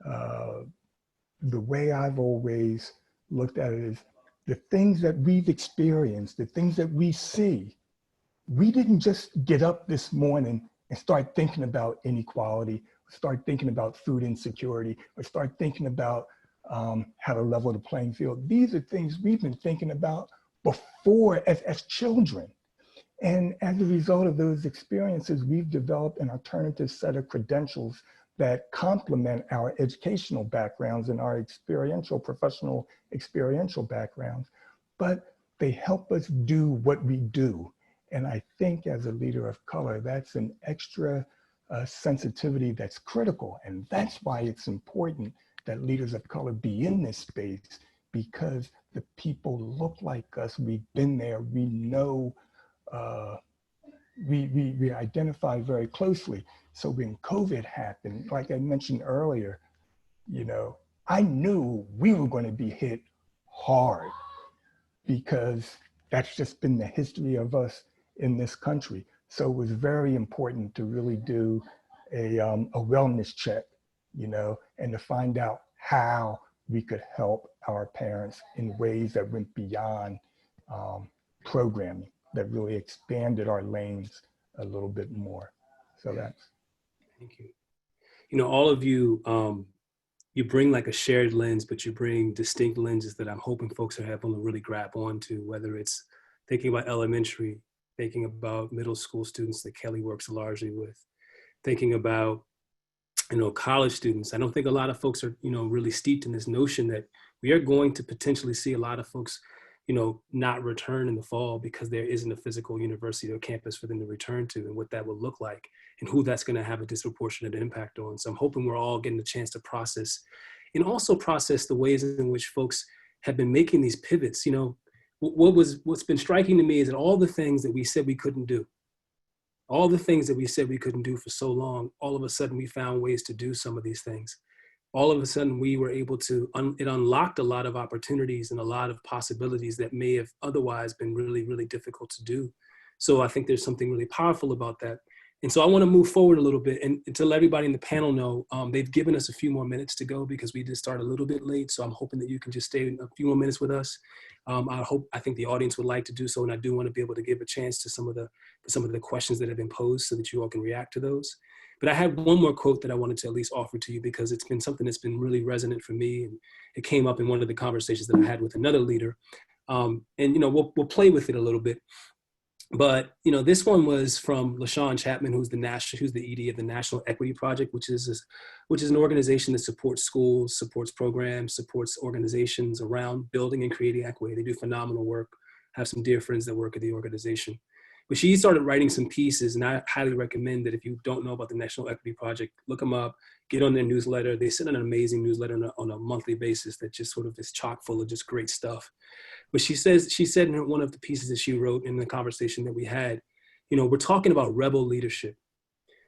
the way I've always looked at it is the things that we've experienced, the things that we see, we didn't just get up this morning and start thinking about inequality, start thinking about food insecurity, or start thinking about how to level the playing field. These are things we've been thinking about before as children. And as a result of those experiences, we've developed an alternative set of credentials that complement our educational backgrounds and our professional experiential backgrounds, but they help us do what we do. And I think as a leader of color, that's an extra sensitivity that's critical. And that's why it's important that leaders of color be in this space, because the people look like us, we've been there, we know, we identify very closely. So when COVID happened, like I mentioned earlier, I knew we were going to be hit hard because that's just been the history of us in this country. So it was very important to really do a wellness check, and to find out how we could help our parents in ways that went beyond programming, that really expanded our lanes a little bit more. So that's. Thank you. All of you, you bring like a shared lens, but you bring distinct lenses that I'm hoping folks are able to really grab onto, whether it's thinking about elementary, thinking about middle school students that Kelly works largely with, thinking about, college students. I don't think a lot of folks are, really steeped in this notion that we are going to potentially see a lot of folks, not return in the fall because there isn't a physical university or campus for them to return to, and what that will look like and who that's going to have a disproportionate impact on. So I'm hoping we're all getting a chance to process, and also process the ways in which folks have been making these pivots. What's been striking to me is that all the things that we said we couldn't do, all the things that we said we couldn't do for so long, all of a sudden we found ways to do some of these things. All of a sudden we were able to, it unlocked a lot of opportunities and a lot of possibilities that may have otherwise been really, really difficult to do. So I think there's something really powerful about that. And so I want to move forward a little bit and to let everybody in the panel know, they've given us a few more minutes to go because we did start a little bit late. So I'm hoping that you can just stay a few more minutes with us. I think the audience would like to do so. And I do want to be able to give a chance to some of the questions that have been posed so that you all can react to those. But I have one more quote that I wanted to at least offer to you because it's been something that's been really resonant for me. And it came up in one of the conversations that I had with another leader And, you know, we'll play with it a little bit. But, you know, this one was from LaShawn Chapman, who's the ED of the National Equity Project, which is an organization that supports schools, supports programs, supports organizations around building and creating equity. They do phenomenal work. I have some dear friends that work at the organization. But she started writing some pieces, and I highly recommend that if you don't know about the National Equity Project, look them up, get on their newsletter. They send an amazing newsletter on a monthly basis that just sort of is chock full of just great stuff. But she said in one of the pieces that she wrote in the conversation that we had, you know, we're talking about rebel leadership,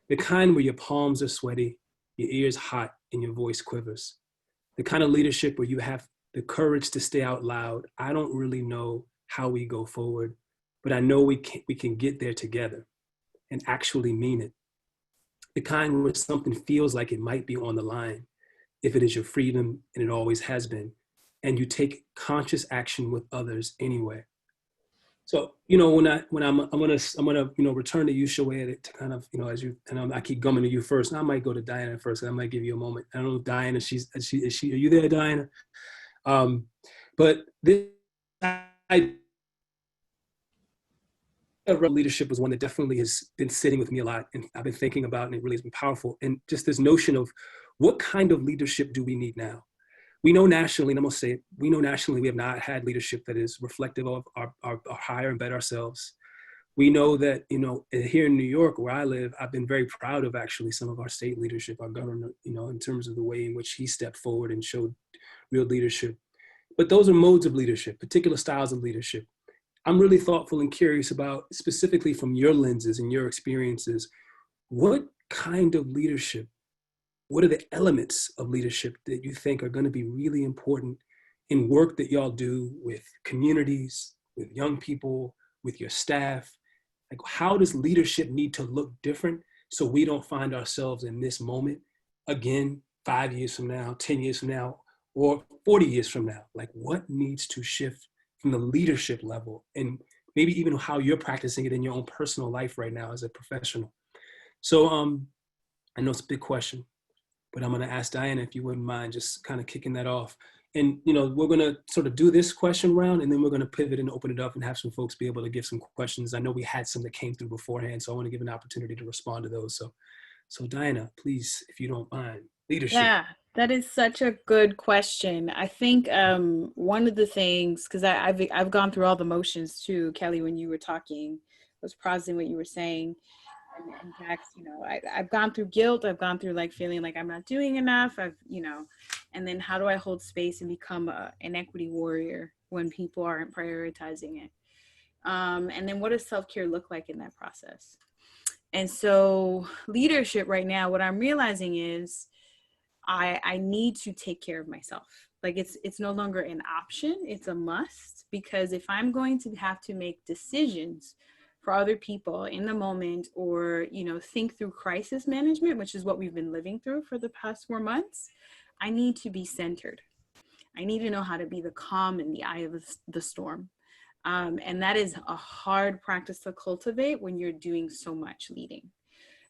the kind where your palms are sweaty, your ears hot, and your voice quivers. The kind of leadership where you have the courage to stay out loud. I don't really know how we go forward, but I know we can get there together and actually mean it. The kind where something feels like it might be on the line, if it is your freedom, and it always has been, and you take conscious action with others anyway. So, you know, I'm gonna you know, return to you, Chihuaha, to kind of, you know, I keep coming to you first. And I might go to Diana first. And I might give you a moment. I don't know, Diana, is she are you there, Diana? But this leadership was one that definitely has been sitting with me a lot, and I've been thinking about, and it really has been powerful. And just this notion of what kind of leadership do we need now? We know nationally, and I'm gonna say it, we know nationally we have not had leadership that is reflective of our higher and better selves. We know that, you know, here in New York, where I live, I've been very proud of actually some of our state leadership, our governor, you know, in terms of the way in which he stepped forward and showed real leadership. But those are modes of leadership, particular styles of leadership. I'm really thoughtful and curious about, specifically from your lenses and your experiences, what kind of leadership, what are the elements of leadership that you think are going to be really important in work that y'all do with communities, with young people, with your staff? Like, how does leadership need to look different so we don't find ourselves in this moment again 5 years from now, 10 years from now, or 40 years from now? Like, what needs to shift from the leadership level, and maybe even how you're practicing it in your own personal life right now as a professional? So I know it's a big question, but I'm going to ask Diana if you wouldn't mind just kind of kicking that off. And, you know, we're going to sort of do this question round, and then we're going to pivot and open it up and have some folks be able to give some questions. I know we had some that came through beforehand, so I want to give an opportunity to respond to those. So Diana, please, if you don't mind, leadership. Yeah, that is such a good question. I think one of the things, because I've gone through all the motions too, Kelly, when you were talking, I was processing what you were saying. And Dax, you know, I've gone through guilt. I've gone through like feeling like I'm not doing enough. You know, and then how do I hold space and become an equity warrior when people aren't prioritizing it? And then what does self-care look like in that process? And so leadership right now, what I'm realizing is I need to take care of myself. Like it's no longer an option, it's a must, because if I'm going to have to make decisions for other people in the moment, or, you know, think through crisis management, which is what we've been living through for the past 4 months, I need to be centered. I need to know how to be the calm in the eye of the storm. And that is a hard practice to cultivate when you're doing so much leading.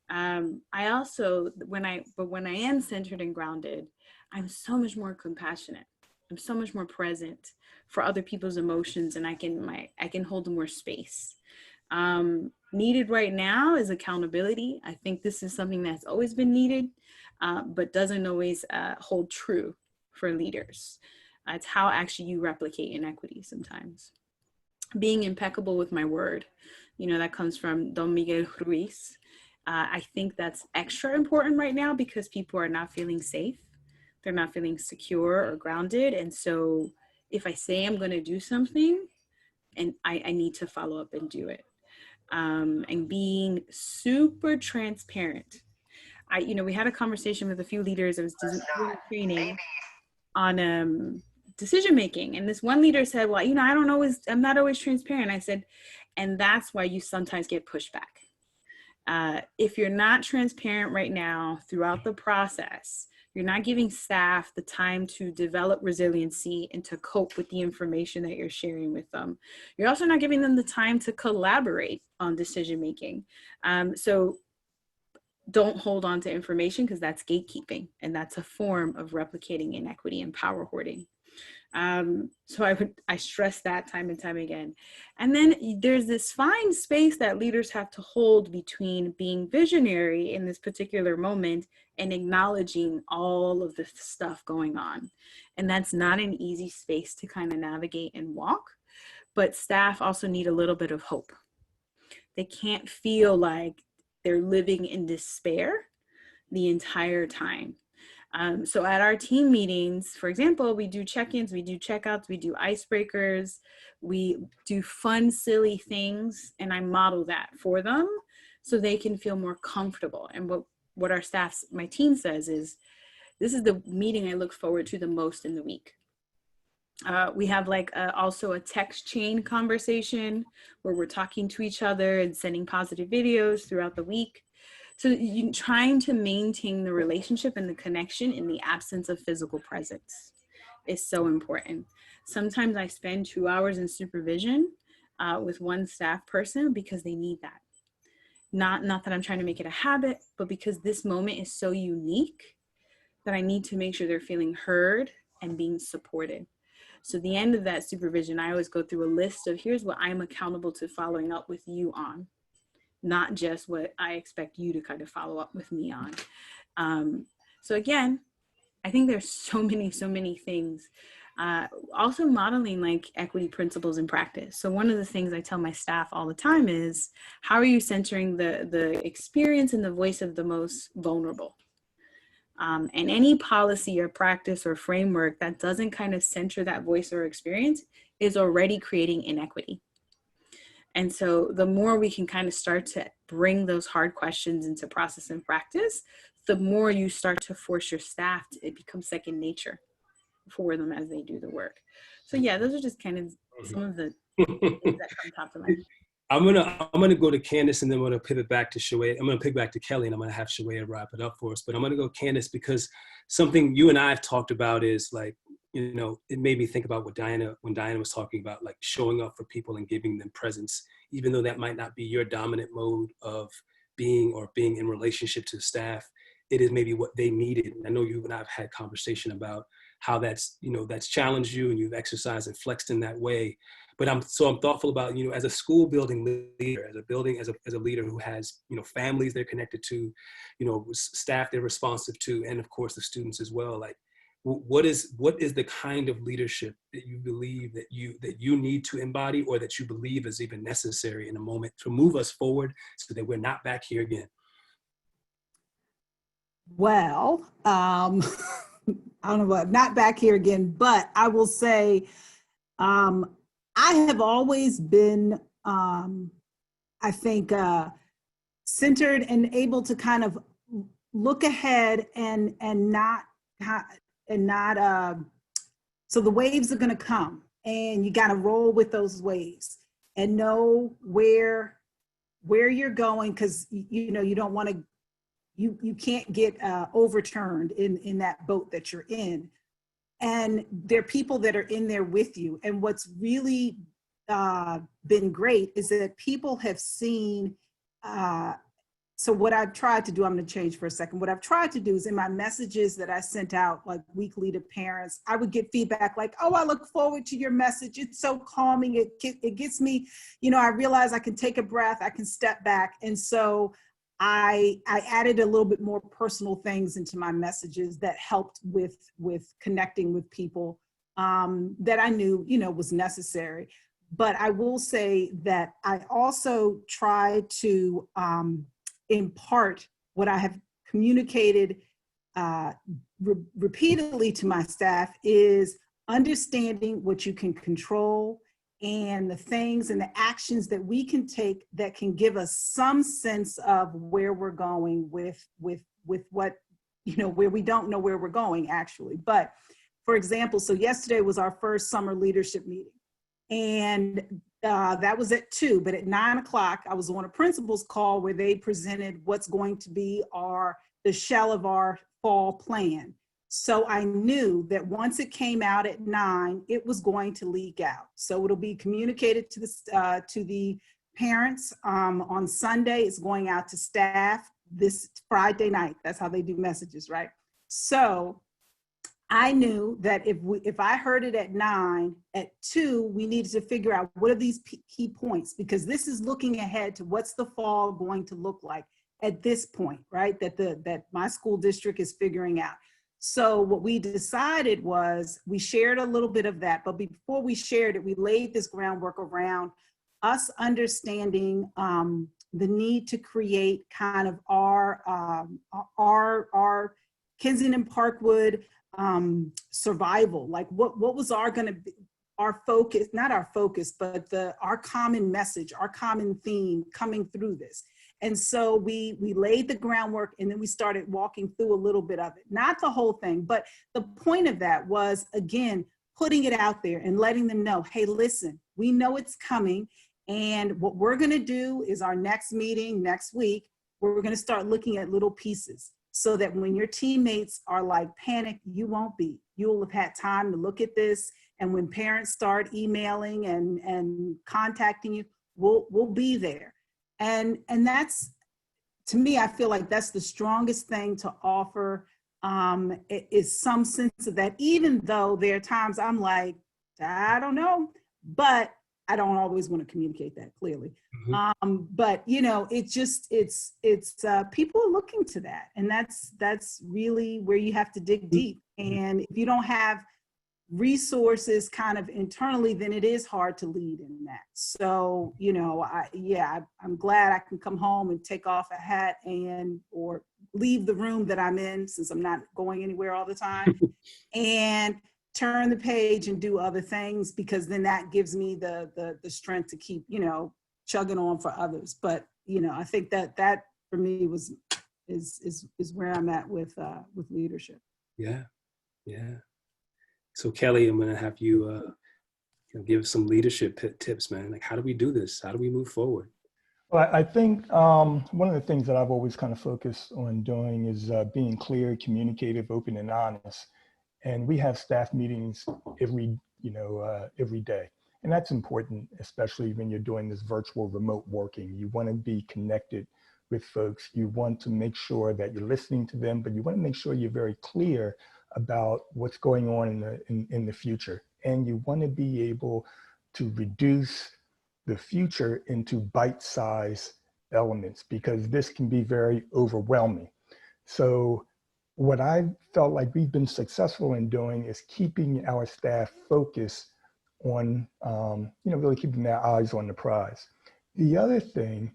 I also, when I am centered and grounded, I'm so much more compassionate. I'm so much more present for other people's emotions, and I can hold more space. Needed right now is accountability. I think this is something that's always been needed, but doesn't always hold true for leaders. It's how actually you replicate inequity sometimes. Being impeccable with my word, you know, that comes from Don Miguel Ruiz. I think that's extra important right now because people are not feeling safe. They're not feeling secure or grounded. And so if I say I'm going to do something, and I need to follow up and do it. And being super transparent. We had a conversation with a few leaders. I was doing training on decision making, and this one leader said, well, I'm not always transparent. I said, and that's why you sometimes get pushback. If you're not transparent right now throughout the process, you're not giving staff the time to develop resiliency and to cope with the information that you're sharing with them. You're also not giving them the time to collaborate on decision making. So don't hold on to information because that's gatekeeping, and that's a form of replicating inequity and power hoarding. So I stress that time and time again. And then there's this fine space that leaders have to hold between being visionary in this particular moment and acknowledging all of the stuff going on. And that's not an easy space to kind of navigate and walk, but staff also need a little bit of hope. They can't feel like they're living in despair the entire time. So at our team meetings, for example, we do check-ins, we do checkouts, we do icebreakers, we do fun, silly things, and I model that for them so they can feel more comfortable. And what our staff, my team says is, this is the meeting I look forward to the most in the week. We have also a text chain conversation where we're talking to each other and sending positive videos throughout the week. So you're trying to maintain the relationship and the connection in the absence of physical presence is so important. Sometimes I spend 2 hours in supervision with one staff person because they need that. Not that I'm trying to make it a habit, but because this moment is so unique that I need to make sure they're feeling heard and being supported. So at the end of that supervision, I always go through a list of here's what I'm accountable to following up with you on, not just what I expect you to kind of follow up with me on. So again, I think there's so many things. Also modeling like equity principles in practice. So one of the things I tell my staff all the time is, how are you centering the experience and the voice of the most vulnerable? And any policy or practice or framework that doesn't kind of center that voice or experience is already creating inequity. And so the more we can kind of start to bring those hard questions into process and practice, the more you start to force your staff to, it becomes second nature for them as they do the work. So yeah, those are just kind of some of the things that come top of mind. I'm gonna go to Candace, and then I'm gonna pivot back to Chihuaha. I'm gonna pick back to Kelly, and I'm gonna have Chihuaha wrap it up for us. But I'm gonna go Candace because something you and I have talked about is like, you know, it made me think about when Diana was talking about like showing up for people and giving them presence, even though that might not be your dominant mode of being in relationship to the staff. It is maybe what they needed. And I know you and I have had conversation about how that's challenged you and you've exercised and flexed in that way. But I'm thoughtful about, you know, as a school building leader, as a leader who has, you know, families they're connected to, you know, staff they're responsive to, and of course the students as well. Like, what is the kind of leadership that you believe that you need to embody, or that you believe is even necessary in a moment to move us forward so that we're not back here again? Well, I don't know what, not back here again, but I will say, I have always been, I think, centered and able to kind of look ahead and not, so the waves are going to come and you got to roll with those waves and know where you're going, because you know, you don't want to, you can't get overturned in that boat that you're in. And there are people that are in there with you. And what's really been great is that people have seen, so what I've tried to do, I'm going to change for a second. What I've tried to do is in my messages that I sent out like weekly to parents, I would get feedback like, oh, I look forward to your message. It's so calming. It gets me, you know, I realize I can take a breath, I can step back. And so I added a little bit more personal things into my messages that helped with connecting with people that I knew, you know, was necessary. But I will say that I also try to impart what I have communicated repeatedly to my staff is understanding what you can control and the things and the actions that we can take that can give us some sense of where we're going with what, you know, where we don't know where we're going actually. But for example, so yesterday was our first summer leadership meeting, and that was at 2, but at 9 o'clock, I was on a principal's call where they presented what's going to be the shell of our fall plan. So I knew that once it came out at 9, it was going to leak out. So it'll be communicated to the parents on Sunday. It's going out to staff this Friday night. That's how they do messages, right? So I knew that if I heard it at 9, at 2, we needed to figure out what are these key points, because this is looking ahead to what's the fall going to look like at this point, right? That my school district is figuring out. So what we decided was we shared a little bit of that, but before we shared it, we laid this groundwork around us understanding the need to create kind of our Kensington Parkwood survival. Like what was our focus, not our focus, but our common message, our common theme coming through this. And so we laid the groundwork, and then we started walking through a little bit of it, not the whole thing, but the point of that was, again, putting it out there and letting them know, hey, listen, we know it's coming. And what we're going to do is our next meeting next week, we're going to start looking at little pieces so that when your teammates are like panicked, you won't be. You'll have had time to look at this. And when parents start emailing and contacting you, we'll be there. And that's, to me, I feel like that's the strongest thing to offer, is some sense of that, even though there are times I'm like, I don't know, but I don't always want to communicate that clearly. Mm-hmm. But it's people are looking to that, and that's really where you have to dig deep. And if you don't have resources kind of internally, then it is hard to lead in that. So, I'm glad I can come home and take off a hat or leave the room that I'm in, since I'm not going anywhere all the time, and turn the page and do other things, because then that gives me the strength to keep, chugging on for others. But, I think that for me is where I'm at with leadership. Yeah. So Kelly, I'm gonna have you, give some leadership tips, man. Like, how do we do this? How do we move forward? Well, I think one of the things that I've always kind of focused on doing is being clear, communicative, open, and honest. And we have staff meetings every day. And that's important, especially when you're doing this virtual remote working. You want to be connected with folks. You want to make sure that you're listening to them, but you want to make sure you're very clear about what's going on in the future. And you want to be able to reduce the future into bite-sized elements, because this can be very overwhelming. So what I felt like we've been successful in doing is keeping our staff focused on, really keeping their eyes on the prize. The other thing,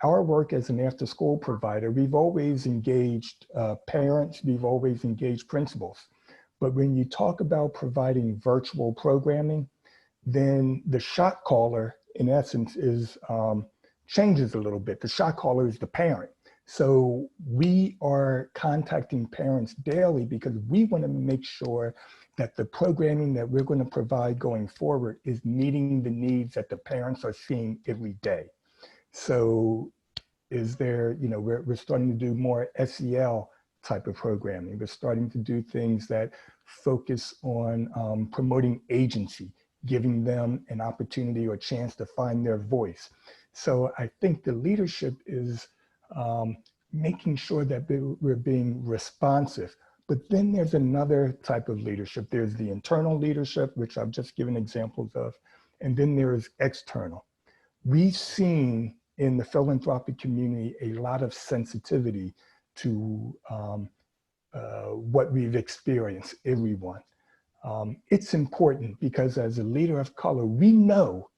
our work as an after-school provider, we've always engaged parents, we've always engaged principals. But when you talk about providing virtual programming, then the shot caller, in essence, changes a little bit. The shot caller is the parent. So we are contacting parents daily because we want to make sure that the programming that we're going to provide going forward is meeting the needs that the parents are seeing every day. So we're starting to do more SEL type of programming. We're starting to do things that focus on promoting agency, giving them an opportunity or a chance to find their voice. So I think the leadership is making sure that we're being responsive. But then there's another type of leadership. There's the internal leadership, which I've just given examples of, and then there is external. We've seen in the philanthropic community a lot of sensitivity to what we've experienced, everyone. It's important because as a leader of color, we know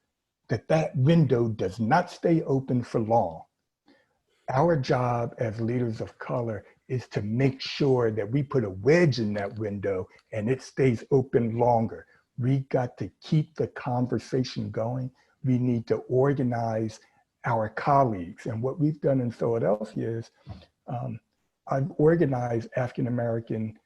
that window does not stay open for long. Our job as leaders of color is to make sure that we put a wedge in that window and it stays open longer. We got to keep the conversation going. We need to organize our colleagues. And what we've done in Philadelphia is I've organized African-American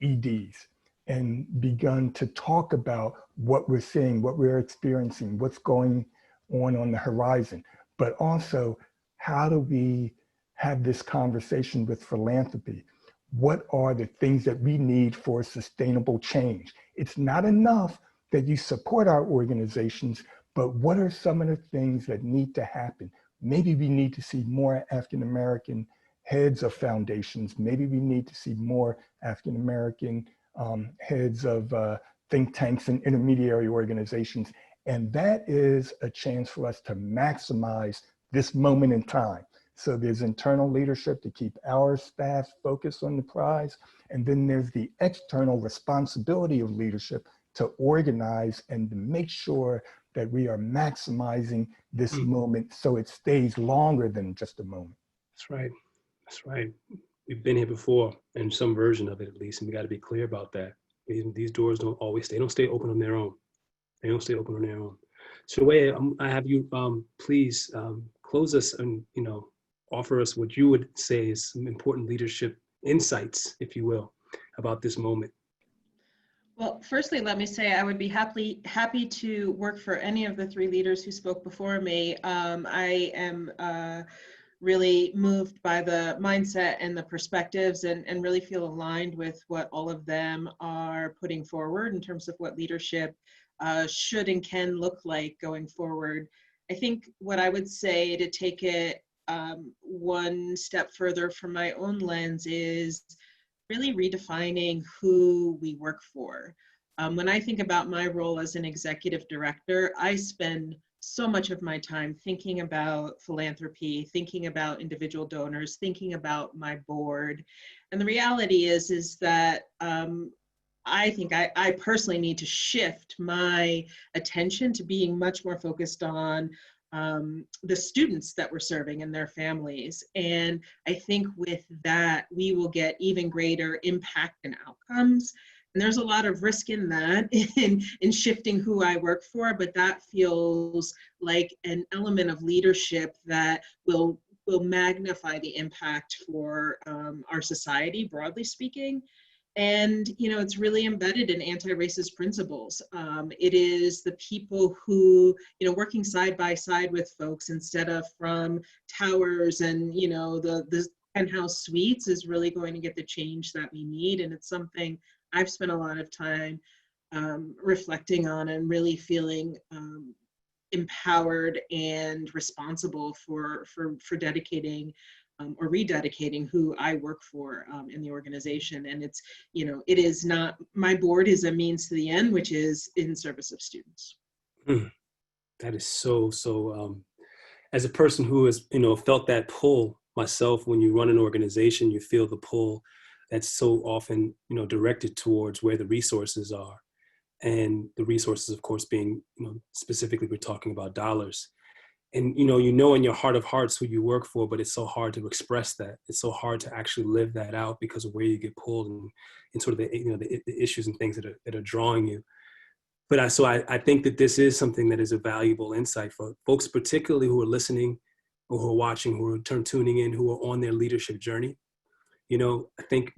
EDs and begun to talk about what we're seeing, what we're experiencing, what's going on the horizon, but also how do we have this conversation with philanthropy? What are the things that we need for sustainable change? It's not enough that you support our organizations, but what are some of the things that need to happen? Maybe we need to see more African-American heads of foundations. Maybe we need to see more African-American heads of think tanks and intermediary organizations. And that is a chance for us to maximize this moment in time. So there's internal leadership to keep our staff focused on the prize. And then there's the external responsibility of leadership to organize and to make sure that we are maximizing this moment so it stays longer than just a moment. That's right. That's right. We've been here before, in some version of it at least, and we got to be clear about that. These doors don't always stay, they don't stay open on their own. They don't stay open on their own. So Chihuaha, I have you please close us and, you know, offer us what you would say is some important leadership insights, if you will, about this moment. Well, firstly, let me say I would be happy to work for any of the three leaders who spoke before me. I am really moved by the mindset and the perspectives and really feel aligned with what all of them are putting forward in terms of what leadership should and can look like going forward. I think what I would say, to take it one step further from my own lens, is really redefining who we work for. When I think about my role as an executive director, I spend so much of my time thinking about philanthropy, thinking about individual donors, thinking about my board. And the reality is that I think I personally need to shift my attention to being much more focused on the students that we're serving and their families. And I think with that, we will get even greater impact and outcomes. And there's a lot of risk in that, in shifting who I work for, but that feels like an element of leadership that will magnify the impact for our society, broadly speaking. And, you know, it's really embedded in anti-racist principles. It is the people who, you know, working side by side with folks instead of from towers and, you know, the penthouse suites is really going to get the change that we need. And it's something I've spent a lot of time reflecting on and really feeling empowered and responsible for dedicating or rededicating who I work for in the organization. And it's, you know, it is not, my board is a means to the end, which is in service of students. That is so, as a person who has, you know, felt that pull myself, when you run an organization, you feel the pull that's so often, you know, directed towards where the resources are. And the resources, of course, being, you know, specifically we're talking about dollars. And, you know in your heart of hearts who you work for, but it's so hard to express that. It's so hard to actually live that out because of where you get pulled and sort of the, you know, the issues and things that are drawing you. But I think that this is something that is a valuable insight for folks, particularly who are listening or who are watching, who are tuning in, who are on their leadership journey. You know, I think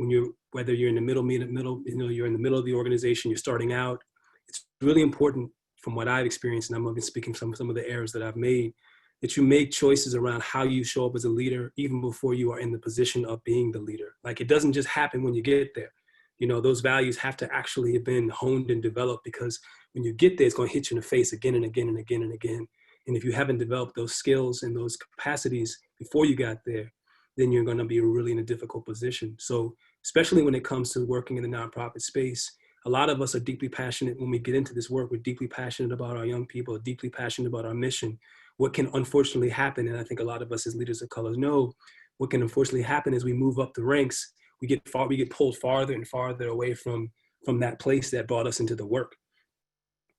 whether you're in the middle, you know, you're in the middle of the organization, you're starting out, it's really important, from what I've experienced, and I'm going to be speaking from some of the errors that I've made, that you make choices around how you show up as a leader, even before you are in the position of being the leader. Like, it doesn't just happen when you get there. You know, those values have to actually have been honed and developed, because when you get there, it's going to hit you in the face again and again and again and again. And if you haven't developed those skills and those capacities before you got there, then you're going to be really in a difficult position. So especially when it comes to working in the nonprofit space, a lot of us are deeply passionate. When we get into this work, we're deeply passionate about our young people, deeply passionate about our mission. What can unfortunately happen, and I think a lot of us as leaders of color know, what can unfortunately happen as we move up the ranks, we get pulled farther and farther away from that place that brought us into the work.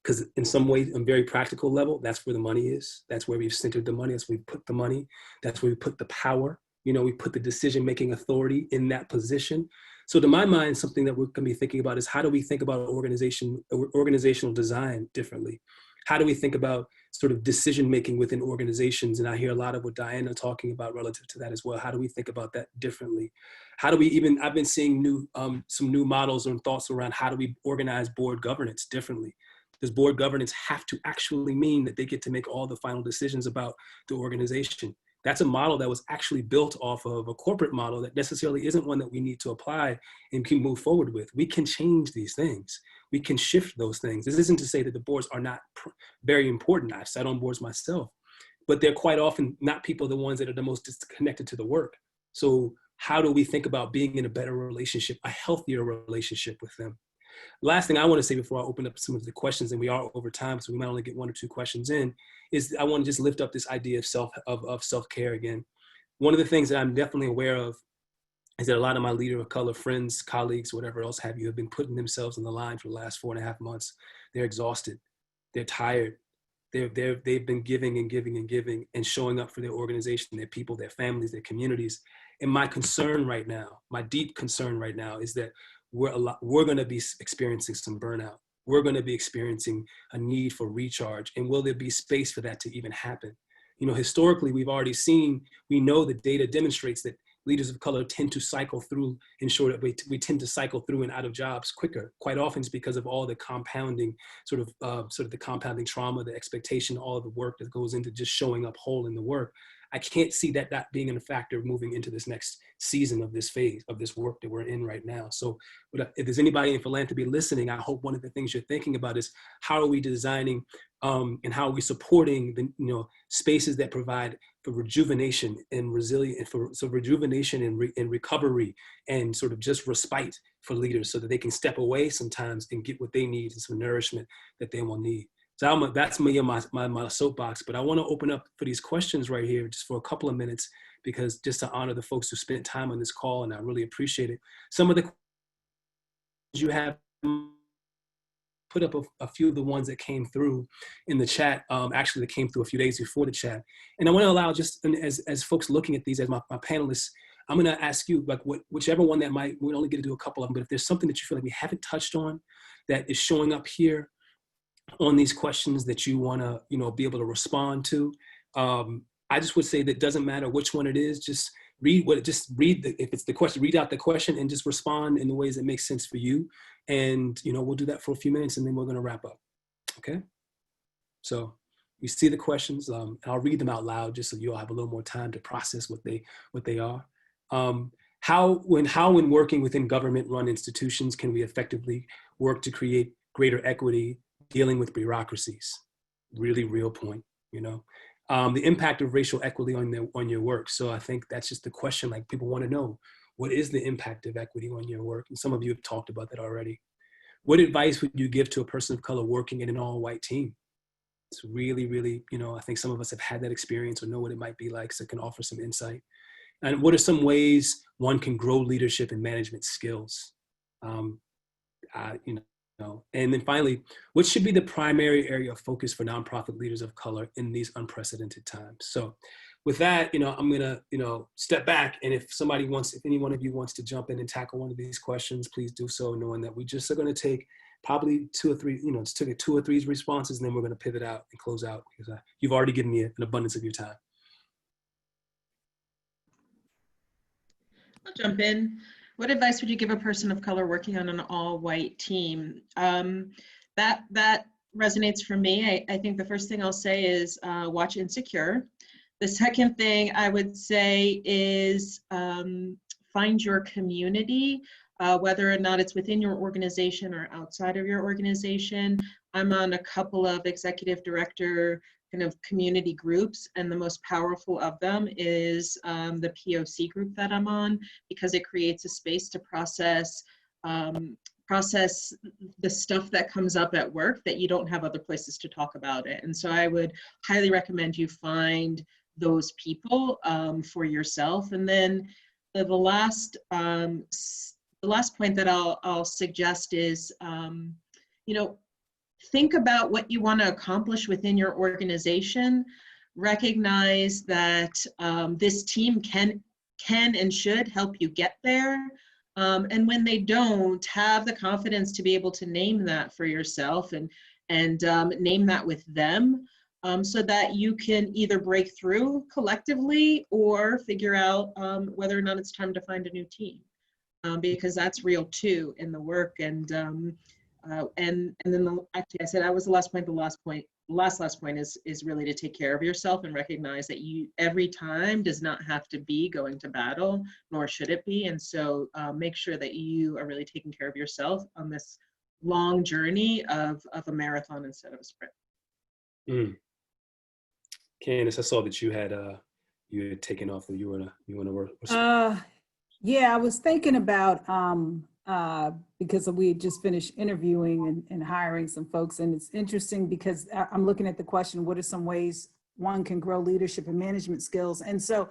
Because in some ways, on a very practical level, that's where the money is. That's where we've centered the money. That's where we put the money. That's where we put the power. You know, we put the decision-making authority in that position. So to my mind, something that we're going to be thinking about is, how do we think about organizational design differently? How do we think about sort of decision-making within organizations? And I hear a lot of what Diana talking about relative to that as well. How do we think about that differently? How do we even, I've been seeing some new models and thoughts around how do we organize board governance differently? Does board governance have to actually mean that they get to make all the final decisions about the organization? That's a model that was actually built off of a corporate model that necessarily isn't one that we need to apply and can move forward with. We can change these things. We can shift those things. This isn't to say that the boards are not very important. I've sat on boards myself, but they're quite often not people the ones that are the most disconnected to the work. So how do we think about being in a better relationship, a healthier relationship with them? Last thing I want to say before I open up some of the questions, and we are over time, so we might only get 1 or 2 questions in, is I want to just lift up this idea of self-care again. One of the things that I'm definitely aware of is that a lot of my leader of color friends, colleagues, whatever else have you, have been putting themselves on the line for the last 4.5 months. They're exhausted. They're tired. They've been giving and giving and giving and showing up for their organization, their people, their families, their communities. And my concern right now, my deep concern right now, is that we're going to be experiencing some burnout. We're going to be experiencing a need for recharge. And will there be space for that to even happen? You know, historically, we've already seen, we know the data demonstrates that leaders of color tend to cycle through, ensure that we tend to cycle through and out of jobs quicker. Quite often it's because of all the compounding, sort of the compounding trauma, the expectation, all of the work that goes into just showing up whole in the work. I can't see that being a factor moving into this next season of this phase of this work that we're in right now. So if there's anybody in philanthropy listening, I hope one of the things you're thinking about is how are we designing and how are we supporting the spaces that provide for rejuvenation and resilience, so rejuvenation and recovery and sort of just respite for leaders so that they can step away sometimes and get what they need and some nourishment that they will need. So that's me on my soapbox, but I want to open up for these questions right here just for a couple of minutes, because just to honor the folks who spent time on this call, and I really appreciate it. Some of the questions you have, put up a few of the ones that came through in the chat, actually that came through a few days before the chat. And I want to allow just, as folks looking at these, as my panelists, I'm going to ask you, like, whichever one that we only get to do a couple of them, but if there's something that you feel like we haven't touched on that is showing up here on these questions that you want to, be able to respond to, I just would say that it doesn't matter which one it is, just read if it's the question, read out the question and just respond in the ways that make sense for you. And, we'll do that for a few minutes and then we're going to wrap up. Okay. So you see the questions, I'll read them out loud just so you'll have a little more time to process what they are. How when working within government run institutions can we effectively work to create greater equity dealing with bureaucracies? Really real point, the impact of racial equity on your work. So I think that's just the question, like people want to know, what is the impact of equity on your work? And some of you have talked about that already. What advice would you give to a person of color working in an all-white team? It's really, really, I think some of us have had that experience or know what it might be like, so it can offer some insight. And what are some ways one can grow leadership and management skills? And then finally, what should be the primary area of focus for nonprofit leaders of color in these unprecedented times? So with that, I'm gonna, step back, and if any one of you wants to jump in and tackle one of these questions, please do so, knowing that we just are gonna take probably 2 or 3, just take 2 or 3 responses, and then we're gonna pivot out and close out, because you've already given me an abundance of your time. I'll jump in. What advice would you give a person of color working on an all-white team? That resonates for me. I think the first thing I'll say is watch Insecure. The second thing I would say is find your community, whether or not it's within your organization or outside of your organization. I'm on a couple of executive director kind of community groups, and the most powerful of them is the POC group that I'm on, because it creates a space to process the stuff that comes up at work that you don't have other places to talk about it. And so I would highly recommend you find those people for yourself. And then the last point that I'll suggest is, think about what you want to accomplish within your organization. Recognize that this team can and should help you get there. And when they don't, have the confidence to be able to name that for yourself and name that with them, so that you can either break through collectively or figure out whether or not it's time to find a new team, because that's real too in the work. And then actually I said that was the last point. The last point is really to take care of yourself and recognize that every time does not have to be going to battle, nor should it be. And so make sure that you are really taking care of yourself on this long journey of a marathon instead of a sprint. Candace, I saw that you you had taken off that you want to work? Yeah, I was thinking about, because we had just finished interviewing and hiring some folks, and it's interesting because I'm looking at the question, what are some ways one can grow leadership and management skills? And so,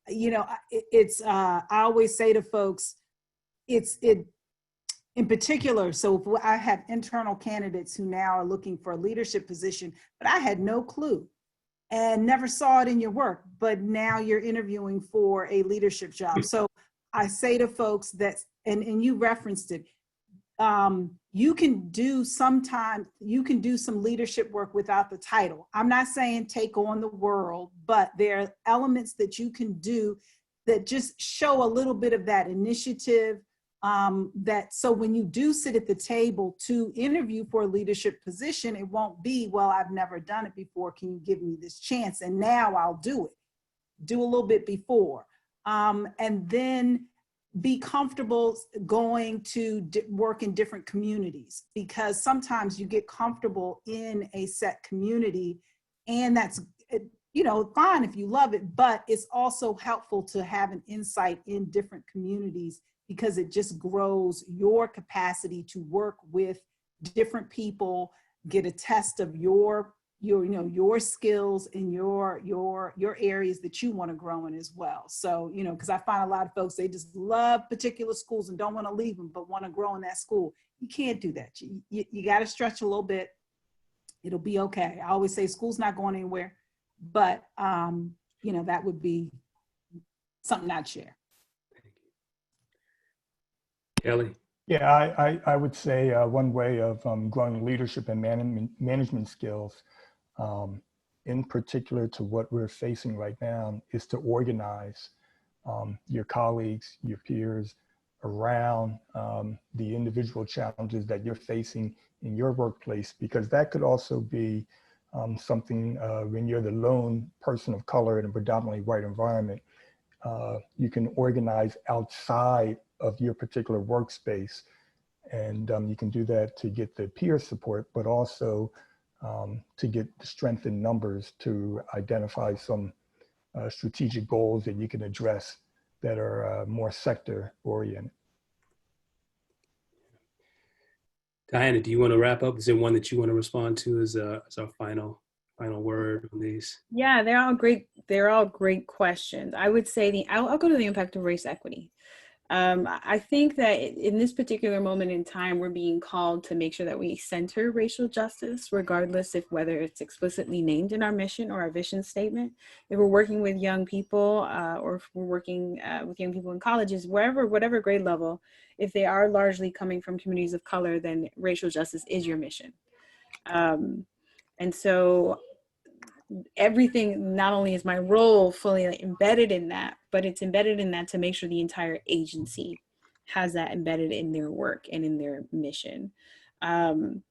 I always say to folks, in particular, so if I have internal candidates who now are looking for a leadership position, but I had no clue and never saw it in your work, but now you're interviewing for a leadership job. So I say to folks that, and you referenced it, you can do some leadership work without the title. I'm not saying take on the world, but there are elements that you can do that just show a little bit of that initiative, so when you do sit at the table to interview for a leadership position, it won't be, well, I've never done it before, can you give me this chance? And now I'll do it. Do a little bit before. And then be comfortable going to work in different communities, because sometimes you get comfortable in a set community, and that's, fine if you love it, but it's also helpful to have an insight in different communities, because it just grows your capacity to work with different people, get a test of your skills in your areas that you want to grow in as well. So, because I find a lot of folks, they just love particular schools and don't want to leave them, but want to grow in that school. You can't do that. You got to stretch a little bit. It'll be okay. I always say school's not going anywhere, but that would be something I'd share. Kelly? Yeah, I would say one way of growing leadership and management skills, in particular to what we're facing right now, is to organize your colleagues, your peers around the individual challenges that you're facing in your workplace, because that could also be something when you're the lone person of color in a predominantly white environment. You can organize outside of your particular workspace, and you can do that to get the peer support, but also to get the strength in numbers to identify some strategic goals that you can address that are more sector oriented. Diana, do you want to wrap up? Is there one that you want to respond to as our final word on these? Yeah, they're all great. They're all great questions. I would say I'll go to the impact of race equity. I think that in this particular moment in time, we're being called to make sure that we center racial justice, regardless if whether it's explicitly named in our mission or our vision statement. If we're working with young people, or if we're working with young people in colleges, whatever grade level, if they are largely coming from communities of color, then racial justice is your mission. And so everything, not only is my role fully embedded in that, but it's embedded in that to make sure the entire agency has that embedded in their work and in their mission. And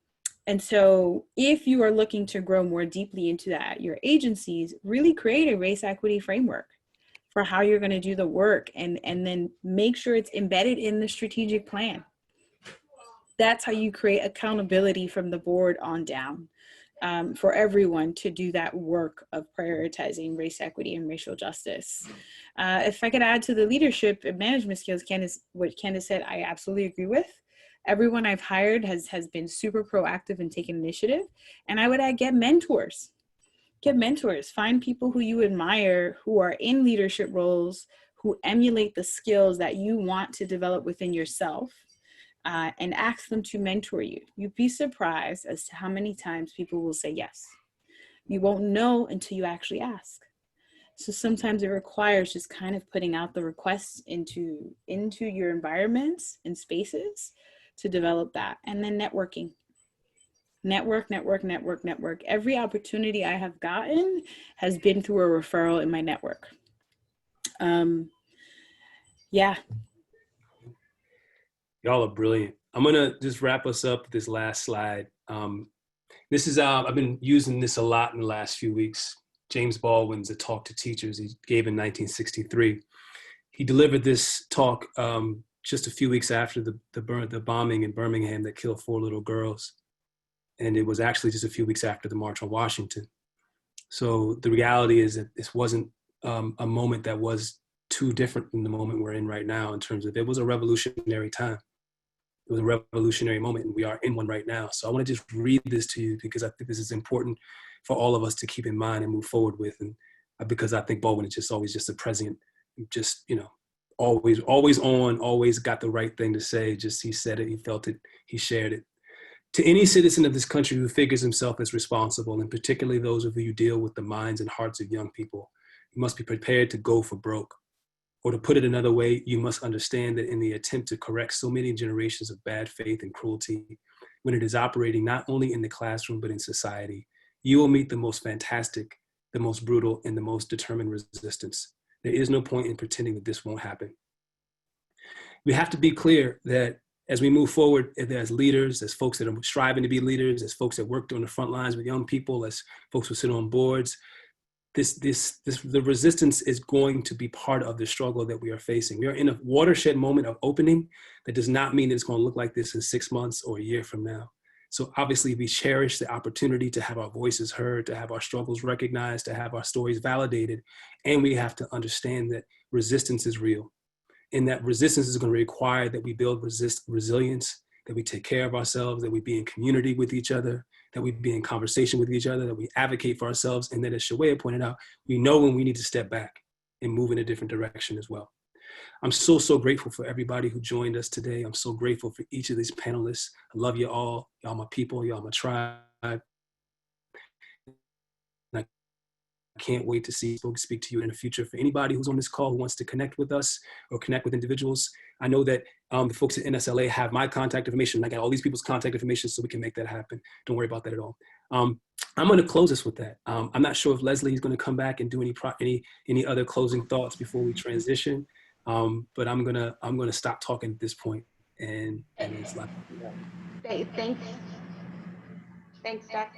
so if you are looking to grow more deeply into that, your agencies, really create a race equity framework for how you're going to do the work, and then make sure it's embedded in the strategic plan. That's how you create accountability from the board on down. For everyone to do that work of prioritizing race equity and racial justice. If I could add to the leadership and management skills, what Candace said, I absolutely agree with. Everyone I've hired has been super proactive and taken initiative. And I would add, get mentors. Get mentors. Find people who you admire, who are in leadership roles, who emulate the skills that you want to develop within yourself. And ask them to mentor you. You'd be surprised as to how many times people will say yes. You won't know until you actually ask. So sometimes it requires just kind of putting out the requests into your environments and spaces to develop that. And then networking. Network. Every opportunity I have gotten has been through a referral in my network. Yeah. Y'all are brilliant. I'm gonna just wrap us up with this last slide. This is, I've been using this a lot in the last few weeks. James Baldwin's A Talk to Teachers, he gave in 1963. He delivered this talk just a few weeks after the bombing in Birmingham that killed 4 little girls. And it was actually just a few weeks after the March on Washington. So the reality is that this wasn't a moment that was too different than the moment we're in right now in terms of it was a revolutionary time. It was a revolutionary moment, and we are in one right now. So I want to just read this to you because I think this is important for all of us to keep in mind and move forward with. And because I think Baldwin is just always just a president, just, you know, always on, always got the right thing to say. Just he said it, he felt it, he shared it. To any citizen of this country who figures himself as responsible, and particularly those of you who deal with the minds and hearts of young people, you must be prepared to go for broke. Or to put it another way, you must understand that in the attempt to correct so many generations of bad faith and cruelty, when it is operating not only in the classroom, but in society, you will meet the most fantastic, the most brutal, and the most determined resistance. There is no point in pretending that this won't happen. We have to be clear that as we move forward, as leaders, as folks that are striving to be leaders, as folks that work on the front lines with young people, as folks who sit on boards, the resistance is going to be part of the struggle that we are facing. We are in a watershed moment of opening. That does not mean that it's going to look like this in 6 months or a year from now. So obviously we cherish the opportunity to have our voices heard, to have our struggles recognized, to have our stories validated. And we have to understand that resistance is real. And that resistance is going to require that we build resilience, that we take care of ourselves, that we be in community with each other, that we be in conversation with each other, that we advocate for ourselves, and that, as Chihuaha pointed out, we know when we need to step back and move in a different direction as well. I'm so grateful for everybody who joined us today. I'm so grateful for each of these panelists. I love you all. Y'all my people, y'all my tribe. I can't wait to see folks speak to you in the future. For anybody who's on this call who wants to connect with us or connect with individuals, I know that the folks at NSLA have my contact information. I got all these people's contact information so we can make that happen. Don't worry about that at all. I'm going to close this with that. I'm not sure if Leslie is going to come back and do any other closing thoughts before we transition. But I'm gonna stop talking at this point. And it's like, Thanks, Dax.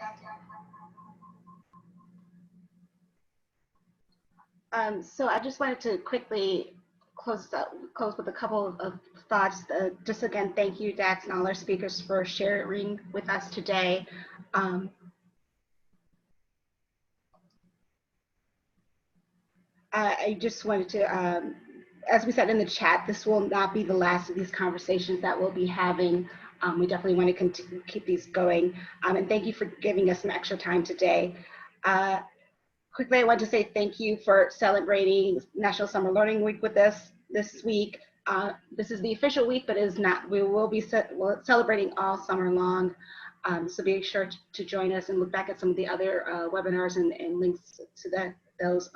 So I just wanted to quickly close with a couple of thoughts. Just again, thank you, Dax, and all our speakers for sharing with us today. I just wanted to, as we said in the chat, this will not be the last of these conversations that we'll be having. We definitely want to continue, keep these going. And thank you for giving us some extra time today. Quickly, I want to say thank you for celebrating National Summer Learning Week with us this week. This is the official week, but it is not. We will be celebrating all summer long. So be sure to join us and look back at some of the other webinars and links to those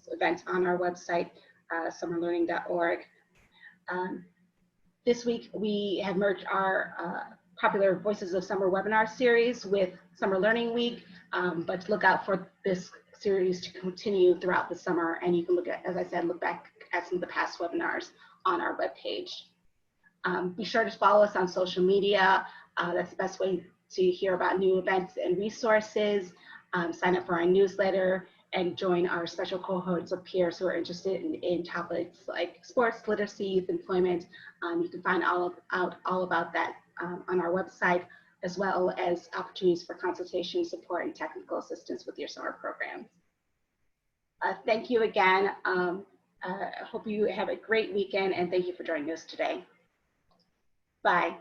events on our website, summerlearning.org. This week, we have merged our popular Voices of Summer webinar series with Summer Learning Week, but look out for this series to continue throughout the summer, and you can look at, as I said, look back at some of the past webinars on our webpage. Be sure to follow us on social media. That's the best way to hear about new events and resources. Sign up for our newsletter and join our special cohorts of peers who are interested in topics like sports, literacy, youth employment. You can find out all about that on our website, as well as opportunities for consultation, support, and technical assistance with your summer programs. Thank you again. I hope you have a great weekend, and thank you for joining us today. Bye.